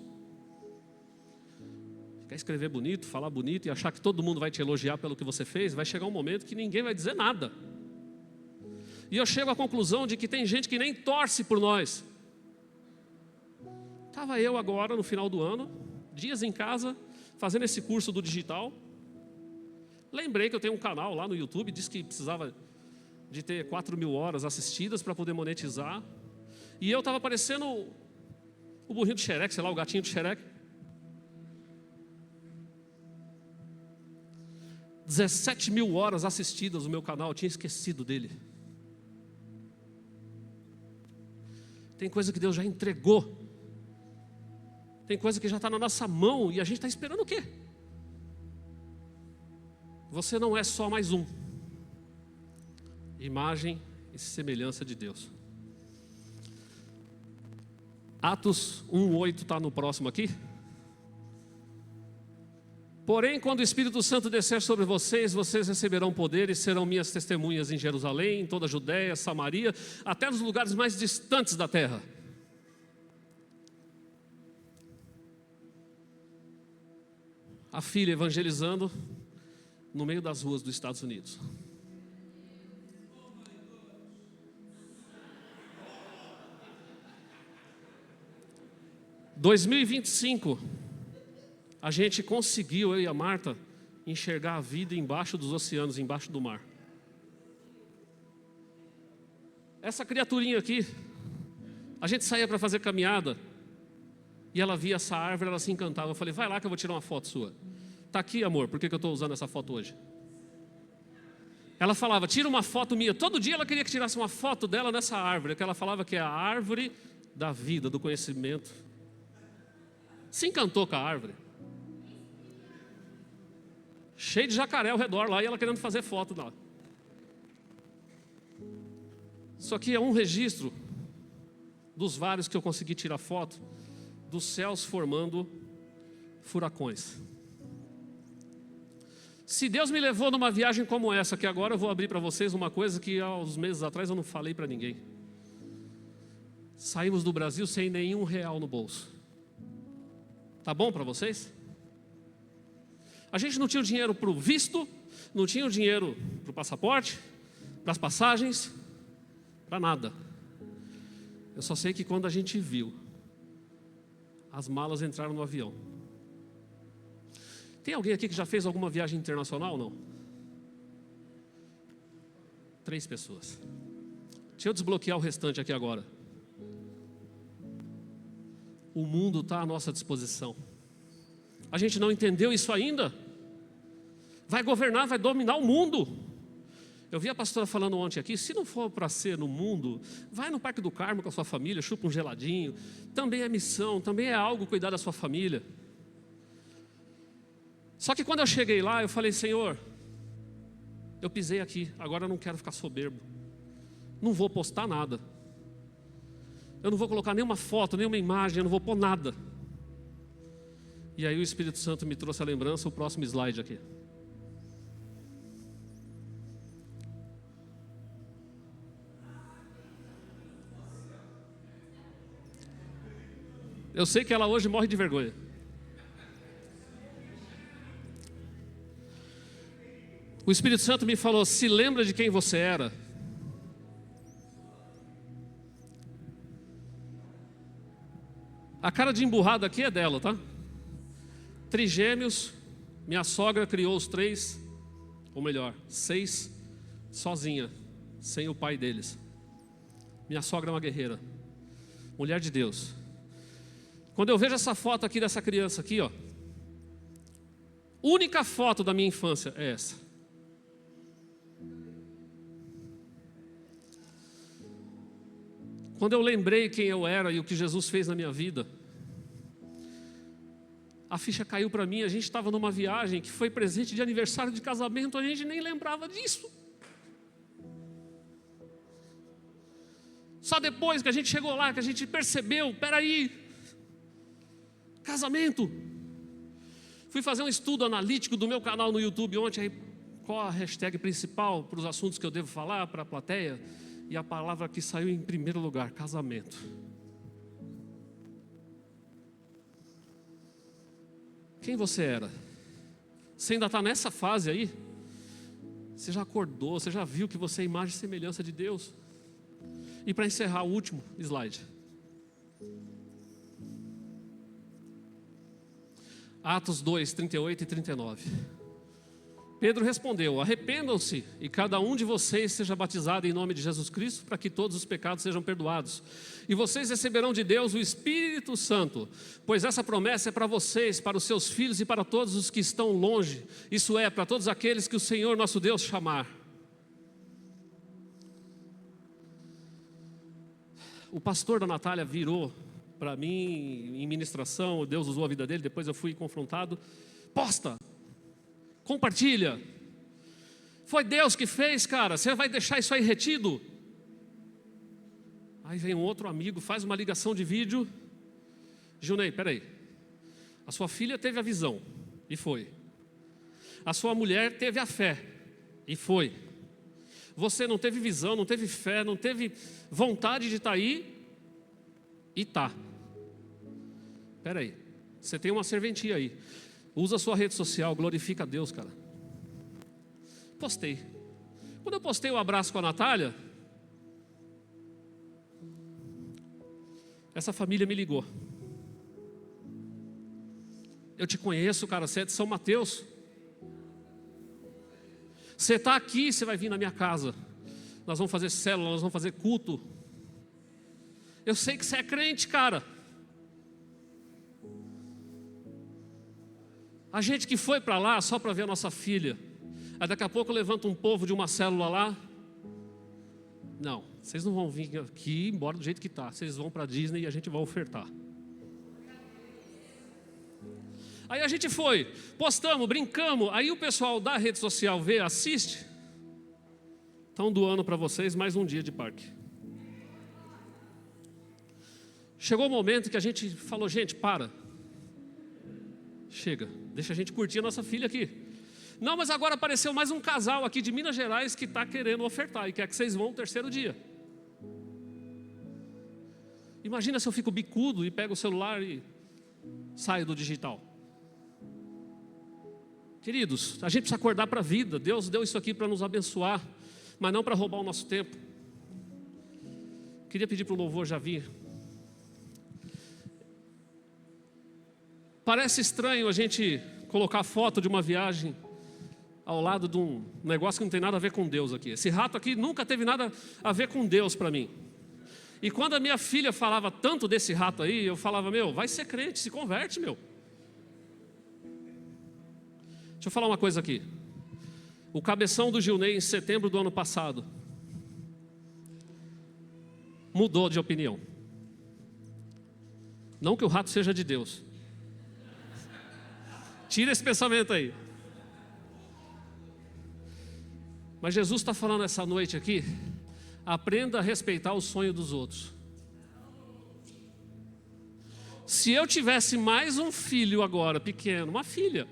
Quer escrever bonito, falar bonito e achar que todo mundo vai te elogiar pelo que você fez, vai chegar um momento que ninguém vai dizer nada. E eu chego à conclusão de que tem gente que nem torce por nós. Estava eu agora no final do ano, dias em casa, fazendo esse curso do digital. Lembrei que eu tenho um canal lá no YouTube, disse que precisava de ter 4.000 horas assistidas para poder monetizar. E eu estava parecendo o burrinho do Xerec, sei lá, o gatinho do Xerec. 17.000 horas assistidas no meu canal, eu tinha esquecido dele. Tem coisa que Deus já entregou. Tem coisa que já está na nossa mão e a gente está esperando o quê? Você não é só mais um. Imagem e semelhança de Deus. Atos 1:8 está no próximo aqui. Porém, quando o Espírito Santo descer sobre vocês, vocês receberão poder e serão minhas testemunhas em Jerusalém, em toda a Judéia, Samaria, até nos lugares mais distantes da terra. A filha evangelizando no meio das ruas dos Estados Unidos. Em 2025, a gente conseguiu, eu e a Marta, enxergar a vida embaixo dos oceanos, embaixo do mar. Essa criaturinha aqui, a gente saía para fazer caminhada, e ela via essa árvore, ela se encantava. Eu falei, vai lá que eu vou tirar uma foto sua. Está aqui, amor, por que eu estou usando essa foto hoje? Ela falava, tira uma foto minha. Todo dia ela queria que tirasse uma foto dela nessa árvore, que ela falava que é a árvore da vida, do conhecimento. Se encantou com a árvore. Cheio de jacaré ao redor lá, e ela querendo fazer foto lá. Isso aqui é um registro dos vários que eu consegui tirar foto, dos céus formando furacões. Se Deus me levou numa viagem como essa, que agora eu vou abrir para vocês uma coisa que há uns meses atrás eu não falei para ninguém. Saímos do Brasil sem nenhum real no bolso. Tá bom para vocês? A gente não tinha o dinheiro para o visto, não tinha o dinheiro para o passaporte, para as passagens, para nada. Eu só sei que quando a gente viu, as malas entraram no avião. Tem alguém aqui que já fez alguma viagem internacional ou não? 3 pessoas. Deixa eu desbloquear o restante aqui agora. O mundo está à nossa disposição. A gente não entendeu isso ainda? Vai governar, vai dominar o mundo. Eu vi a pastora falando ontem aqui, se não for para ser no mundo, vai no Parque do Carmo com a sua família, chupa um geladinho. Também é missão, também é algo cuidar da sua família. Só que quando eu cheguei lá, eu falei, Senhor, eu pisei aqui, agora eu não quero ficar soberbo. Não vou postar nada. Eu não vou colocar nenhuma foto, nenhuma imagem, eu não vou pôr nada. E aí o Espírito Santo me trouxe a lembrança, o próximo slide aqui. Eu sei que ela hoje morre de vergonha. O Espírito Santo me falou, se lembra de quem você era? A cara de emburrado aqui é dela, tá? Trigêmeos, minha sogra criou os 3, ou melhor, 6, sozinha, sem o pai deles. Minha sogra é uma guerreira, mulher de Deus. Quando eu vejo essa foto aqui dessa criança aqui, ó, única foto da minha infância é essa. Quando eu lembrei quem eu era e o que Jesus fez na minha vida, a ficha caiu para mim. A gente estava numa viagem que foi presente de aniversário de casamento, a gente nem lembrava disso. Só depois que a gente chegou lá, que a gente percebeu, peraí, casamento. Fui fazer um estudo analítico do meu canal no YouTube ontem, aí, qual a hashtag principal para os assuntos que eu devo falar para a plateia? E a palavra que saiu em primeiro lugar, casamento. Quem você era? Você ainda está nessa fase aí? Você já acordou, você já viu que você é imagem e semelhança de Deus? E para encerrar, o último slide. Atos 2, 38 e 39. Pedro respondeu, arrependam-se e cada um de vocês seja batizado em nome de Jesus Cristo para que todos os pecados sejam perdoados. E vocês receberão de Deus o Espírito Santo, pois essa promessa é para vocês, para os seus filhos e para todos os que estão longe. Isso é, para todos aqueles que o Senhor nosso Deus chamar. O pastor da Natália virou para mim em ministração, Deus usou a vida dele, depois eu fui confrontado. Posta! Compartilha. Foi Deus que fez, cara. Você vai deixar isso aí retido? Aí vem um outro amigo, faz uma ligação de vídeo. Junei, peraí. A sua filha teve a visão, e foi. A sua mulher teve a fé, e foi. Você não teve visão, não teve fé, não teve vontade de estar aí, e está. Peraí, você tem uma serventia aí. Usa a sua rede social, glorifica a Deus, cara. Postei. Quando eu postei o abraço com a Natália, essa família me ligou. Eu te conheço, cara, você é de São Mateus. Você está aqui, você vai vir na minha casa. Nós vamos fazer célula, nós vamos fazer culto. Eu sei que você é crente, cara. A gente que foi para lá só para ver a nossa filha. Aí daqui a pouco levanta um povo de uma célula lá. Não, vocês não vão vir aqui embora do jeito que está. Vocês vão para a Disney e a gente vai ofertar. Aí a gente foi, postamos, brincamos. Aí o pessoal da rede social vê, assiste. Estão doando para vocês mais um dia de parque. Chegou o momento que a gente falou, gente, para. Chega, deixa a gente curtir a nossa filha aqui. Não, mas agora apareceu mais um casal aqui de Minas Gerais que está querendo ofertar e quer que vocês vão no terceiro dia. Imagina se eu fico bicudo e pego o celular e saio do digital. Queridos, a gente precisa acordar para a vida. Deus deu isso aqui para nos abençoar, mas não para roubar o nosso tempo. Queria pedir para o louvor já vir. Parece estranho a gente colocar foto de uma viagem ao lado de um negócio que não tem nada a ver com Deus aqui. Esse rato aqui nunca teve nada a ver com Deus para mim. E quando a minha filha falava tanto desse rato aí, eu falava, meu, vai ser crente, se converte, meu. Deixa eu falar uma coisa aqui. O cabeção do Gilney, em setembro do ano passado, mudou de opinião. Não que o rato seja de Deus. Tira esse pensamento aí. Mas Jesus está falando essa noite aqui, aprenda a respeitar o sonho dos outros. Se eu tivesse mais um filho agora, pequeno, uma filha,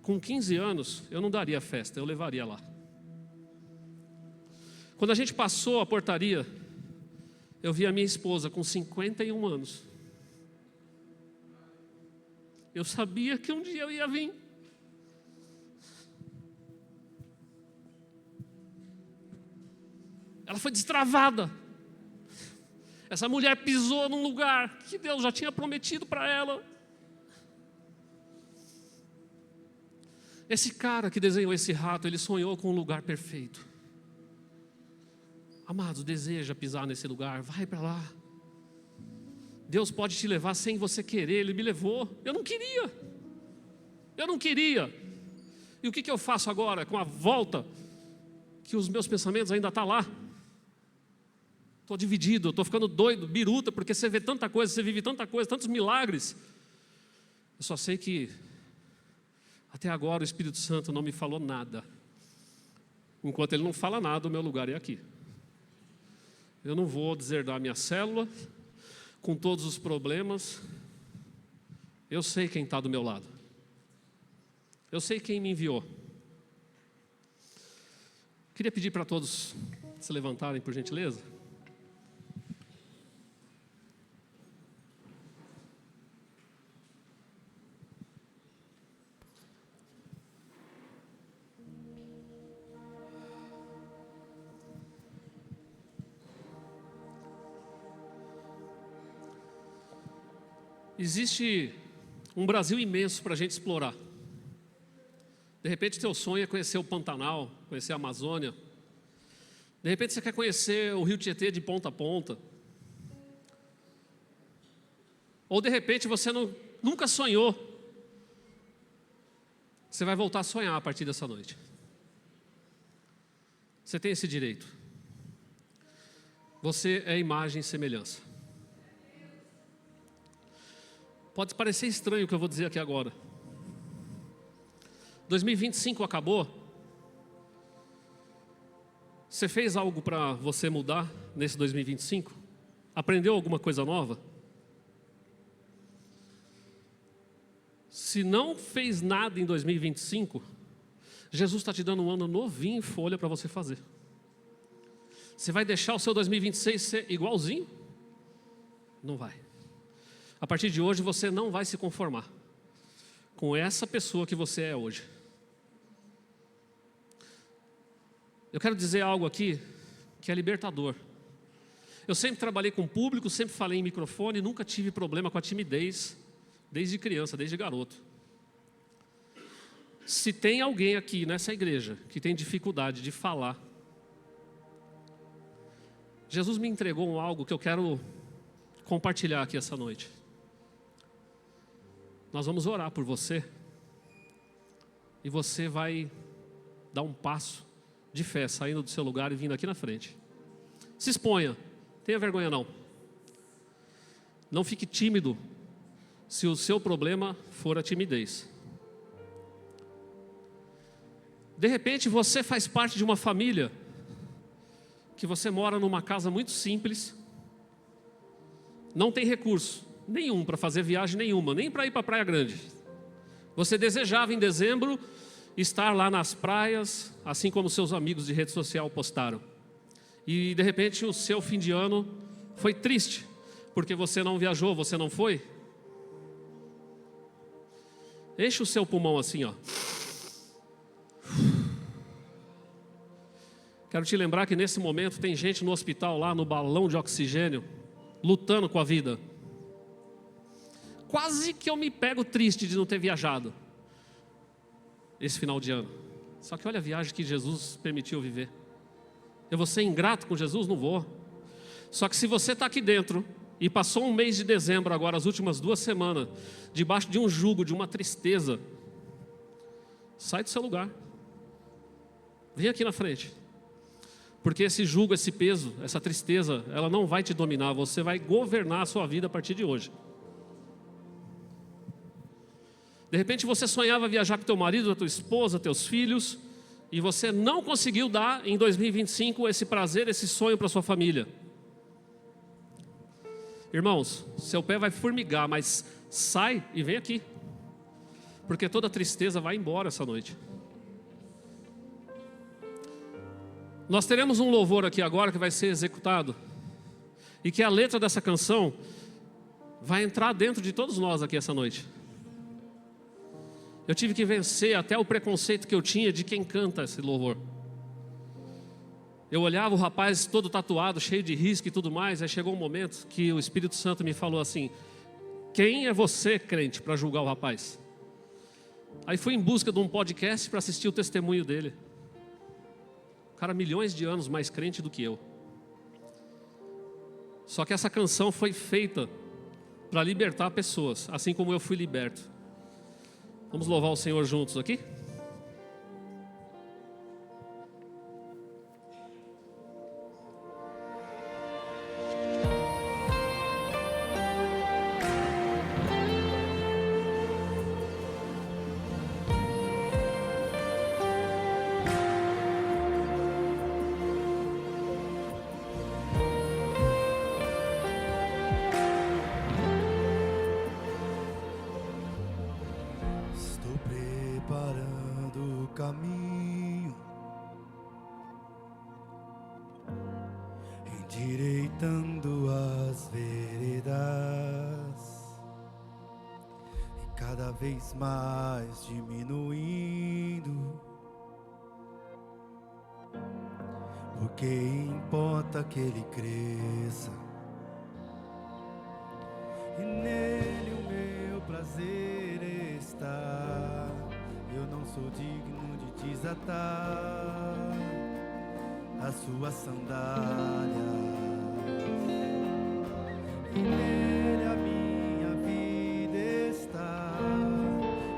com 15 anos, eu não daria festa, eu levaria lá. Quando a gente passou a portaria, eu vi a minha esposa com 51 anos. Eu sabia que um dia eu ia vir. Ela foi destravada. Essa mulher pisou num lugar que Deus já tinha prometido para ela. Esse cara que desenhou esse rato, ele sonhou com um lugar perfeito. Amados, deseja pisar nesse lugar, vai para lá. Deus pode te levar sem você querer, Ele me levou. Eu não queria. E o que eu faço agora com a volta? Que os meus pensamentos ainda estão lá. Estou dividido, estou ficando doido, biruta, porque você vê tanta coisa, você vive tanta coisa, tantos milagres. Eu só sei que até agora o Espírito Santo não me falou nada. Enquanto Ele não fala nada, o meu lugar é aqui. Eu não vou deserdar minha célula, com todos os problemas. Eu sei quem está do meu lado. Eu sei quem me enviou. Queria pedir para todos se levantarem, por gentileza. Existe um Brasil imenso para a gente explorar. De repente, teu sonho é conhecer o Pantanal, conhecer a Amazônia. De repente, você quer conhecer o Rio Tietê de ponta a ponta. Ou, de repente, você nunca sonhou. Você vai voltar a sonhar a partir dessa noite. Você tem esse direito. Você é imagem e semelhança. Pode parecer estranho o que eu vou dizer aqui agora. 2025 acabou. Você fez algo para você mudar nesse 2025? Aprendeu alguma coisa nova? Se não fez nada em 2025, Jesus está te dando um ano novinho em folha para você fazer. Você vai deixar o seu 2026 ser igualzinho? Não vai. A partir de hoje você não vai se conformar com essa pessoa que você é hoje. Eu quero dizer algo aqui que é libertador. Eu sempre trabalhei com público, sempre falei em microfone, nunca tive problema com a timidez. desde criança, desde garoto. Se tem alguém aqui nessa igreja que tem dificuldade de falar, Jesus me entregou algo que eu quero compartilhar aqui essa noite. Nós vamos orar por você e você vai dar um passo de fé, saindo do seu lugar e vindo aqui na frente. Se exponha, tenha vergonha não. Não fique tímido se o seu problema for a timidez. De repente você faz parte de uma família que você mora numa casa muito simples, não tem recurso nenhum para fazer viagem nenhuma, nem para ir para a Praia Grande. Você desejava em dezembro estar lá nas praias, assim como seus amigos de rede social postaram. E de repente o seu fim de ano foi triste, porque você não viajou, você não foi. Enche o seu pulmão assim, ó. Quero te lembrar que nesse momento tem gente no hospital lá no balão de oxigênio, lutando com a vida. Quase que eu me pego triste de não ter viajado esse final de ano. Só que olha a viagem que Jesus permitiu viver. Eu vou ser ingrato com Jesus? Não vou. Só que se você está aqui dentro e passou um mês de dezembro agora, as últimas 2 semanas, debaixo de um jugo, de uma tristeza, sai do seu lugar. Vem aqui na frente. Porque esse jugo, esse peso, essa tristeza, ela não vai te dominar, você vai governar a sua vida a partir de hoje. De repente você sonhava viajar com teu marido, a tua esposa, teus filhos, e você não conseguiu dar em 2025 esse prazer, esse sonho para sua família. Irmãos, seu pé vai formigar, mas sai e vem aqui. Porque toda tristeza vai embora essa noite. Nós teremos um louvor aqui agora que vai ser executado. E que a letra dessa canção vai entrar dentro de todos nós aqui essa noite. Eu tive que vencer até o preconceito que eu tinha de quem canta esse louvor. Eu olhava o rapaz todo tatuado, cheio de risco e tudo mais. Aí chegou um momento que o Espírito Santo me falou assim: quem é você, crente, para julgar o rapaz? Aí fui em busca de um podcast para assistir o testemunho dele. O cara, milhões de anos mais crente do que eu. Só que essa canção foi feita para libertar pessoas, assim como eu fui liberto. Vamos louvar o Senhor juntos aqui? Caminho, endireitando as veredas, e cada vez mais diminuindo, porque importa que ele cresça, e nele o meu prazer está. Eu não sou digno de desatar as suas sandálias, e nele a minha vida está,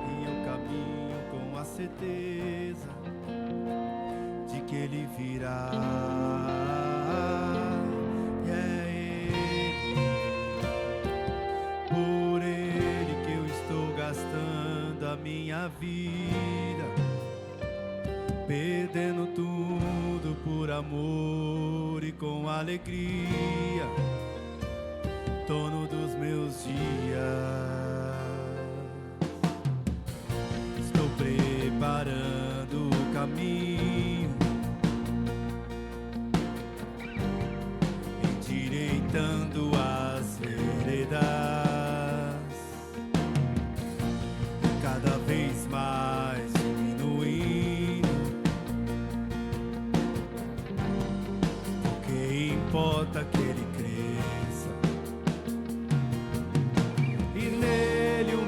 e eu caminho com a certeza de que ele virá. E é ele, por ele que eu estou gastando a minha vida, perdendo tudo por amor e com alegria, dono dos meus dias. Estou preparando o caminho, endireitando as veredas, cada vez mais diminuindo, porque importa que ele cresça, e nele o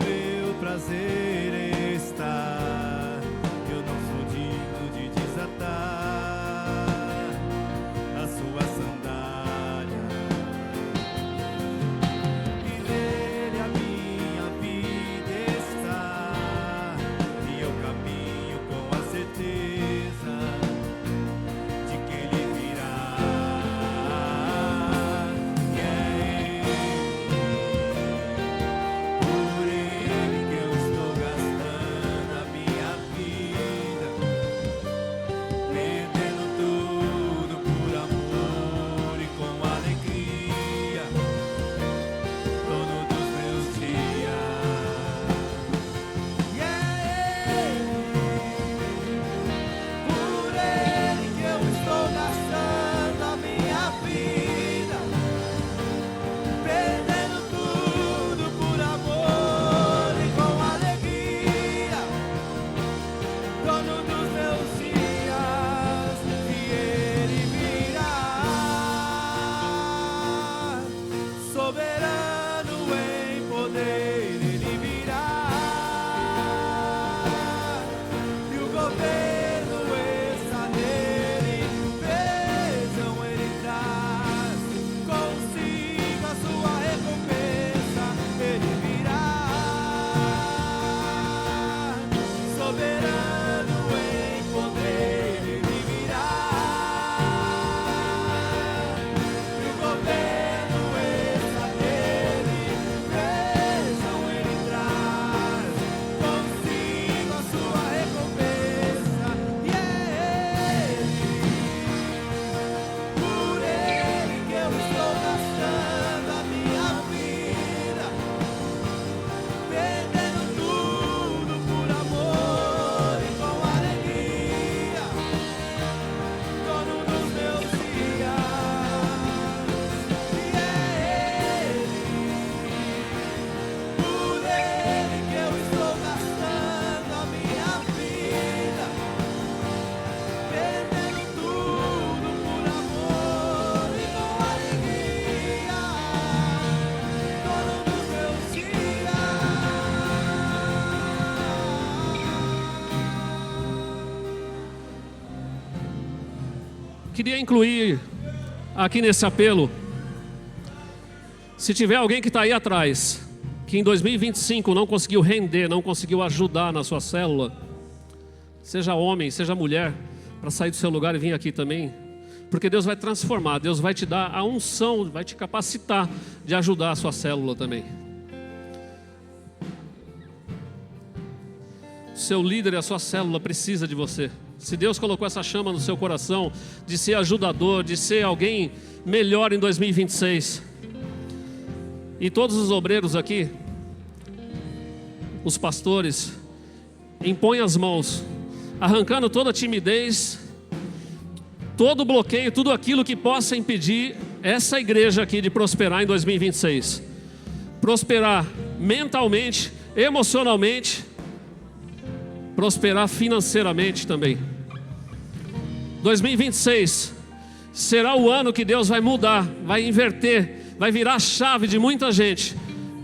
queria incluir aqui nesse apelo, se tiver alguém que está aí atrás, que em 2025 não conseguiu render, não conseguiu ajudar na sua célula, seja homem, seja mulher, para sair do seu lugar e vir aqui também, porque Deus vai transformar, Deus vai te dar a unção, vai te capacitar de ajudar a sua célula também. O seu líder e a sua célula precisa de você. Se Deus colocou essa chama no seu coração de ser ajudador, de ser alguém melhor em 2026, e todos os obreiros aqui, os pastores, impõem as mãos, arrancando toda a timidez, todo o bloqueio, tudo aquilo que possa impedir essa igreja aqui de prosperar em 2026. Prosperar mentalmente, emocionalmente, prosperar financeiramente também. 2026 será o ano que Deus vai mudar, vai inverter, vai virar a chave de muita gente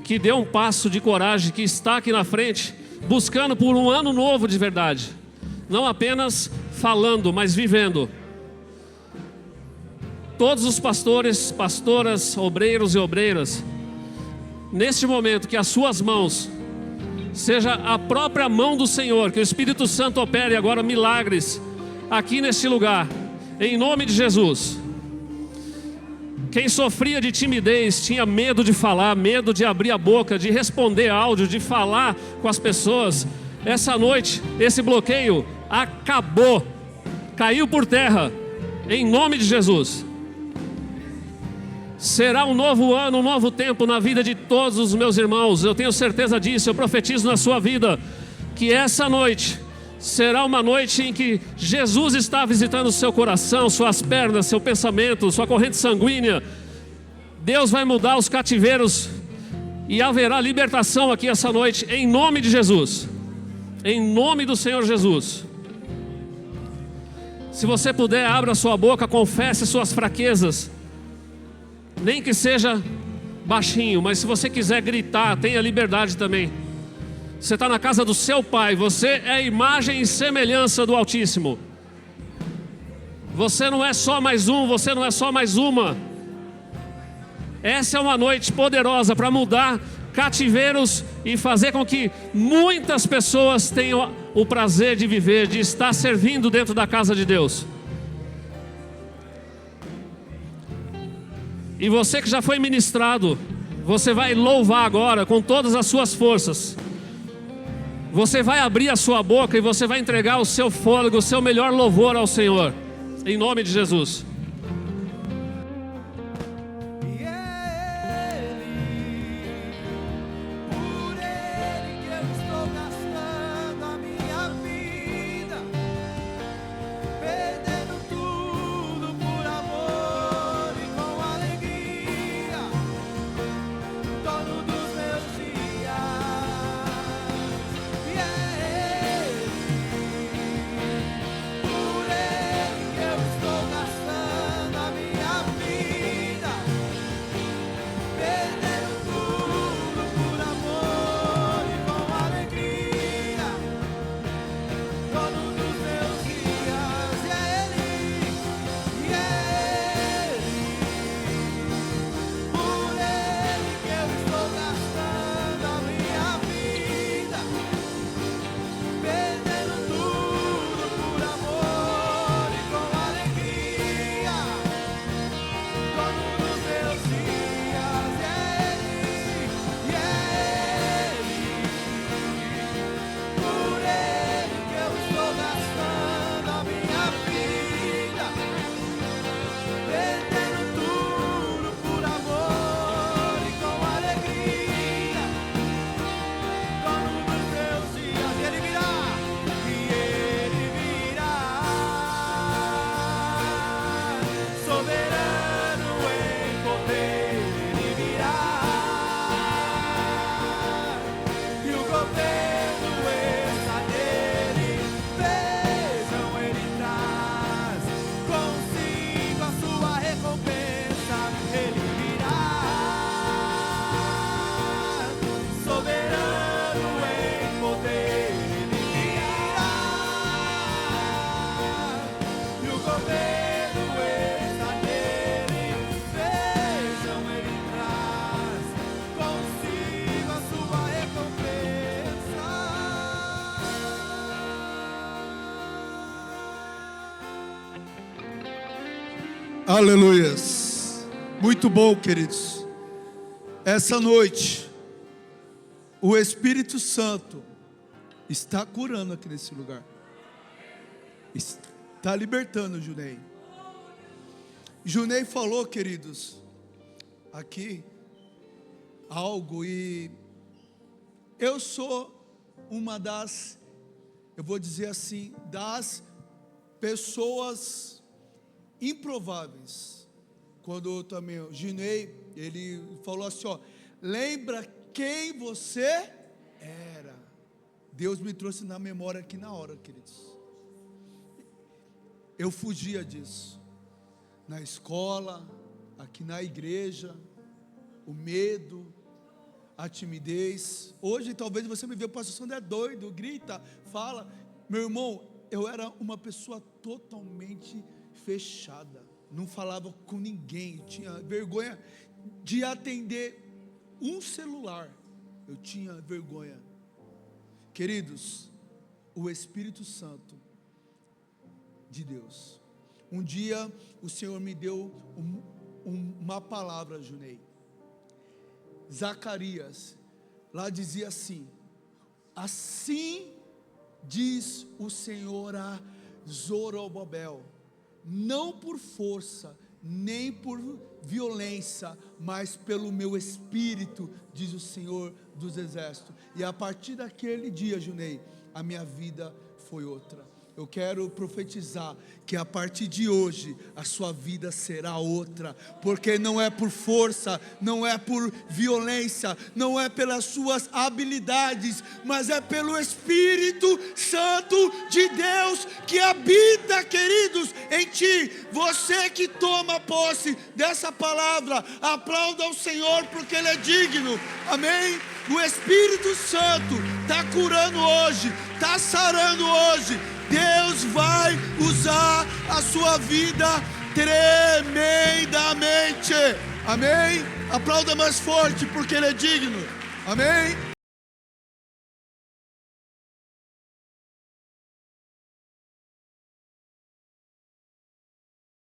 que deu um passo de coragem, que está aqui na frente, buscando por um ano novo de verdade. Não apenas falando, mas vivendo. Todos os pastores, pastoras, obreiros e obreiras, neste momento que as suas mãos seja a própria mão do Senhor, que o Espírito Santo opere agora milagres aqui neste lugar, em nome de Jesus. Quem sofria de timidez, tinha medo de falar, medo de abrir a boca, de responder áudio, de falar com as pessoas, essa noite, esse bloqueio acabou, caiu por terra, em nome de Jesus. Será um novo ano, um novo tempo na vida de todos os meus irmãos, eu tenho certeza disso, eu profetizo na sua vida, que essa noite será uma noite em que Jesus está visitando o seu coração, suas pernas, seu pensamento, sua corrente sanguínea. Deus vai mudar os cativeiros e haverá libertação aqui essa noite, em nome de Jesus, em nome do Senhor Jesus. Se você puder, abra sua boca, confesse suas fraquezas, nem que seja baixinho, mas se você quiser gritar, tenha liberdade também. Você está na casa do seu Pai, você é a imagem e semelhança do Altíssimo. Você não é só mais um, você não é só mais uma. Essa é uma noite poderosa para mudar cativeiros e fazer com que muitas pessoas tenham o prazer de viver, de estar servindo dentro da casa de Deus. E você que já foi ministrado, você vai louvar agora com todas as suas forças. Você vai abrir a sua boca e você vai entregar o seu fôlego, o seu melhor louvor ao Senhor, em nome de Jesus. Por ele que eu estou gastando Aleluias. Muito bom, queridos. Essa noite, o Espírito Santo está curando aqui nesse lugar. Está libertando o Junei. Junei falou, queridos, aqui algo, e eu sou uma das, eu vou dizer assim, das pessoas improváveis. Quando eu também, o Junei, ele falou assim, ó, lembra quem você era. Deus me trouxe na memória aqui na hora, queridos. Eu fugia disso. Na escola, aqui na igreja, o medo, a timidez. Hoje talvez você me vê, o pastor Sandro é doido, grita, fala. Meu irmão, eu era uma pessoa totalmente fechada. Não falava com ninguém, tinha vergonha de atender um celular. Eu tinha vergonha. Queridos, o Espírito Santo de Deus. Um dia o Senhor me deu uma palavra, Junei. Zacarias, lá dizia assim: assim diz o Senhor a Zorobabel, não por força, nem por violência, mas pelo meu Espírito, diz o Senhor dos Exércitos. E a partir daquele dia, Junei, a minha vida foi outra. Eu quero profetizar que a partir de hoje a sua vida será outra, porque não é por força, não é por violência, não é pelas suas habilidades, mas é pelo Espírito Santo de Deus que habita, queridos, em ti. Você que toma posse dessa palavra, aplauda ao Senhor porque Ele é digno, amém? O Espírito Santo está curando hoje, está sarando hoje. Deus vai usar a sua vida tremendamente, amém? Aplauda mais forte porque Ele é digno, amém?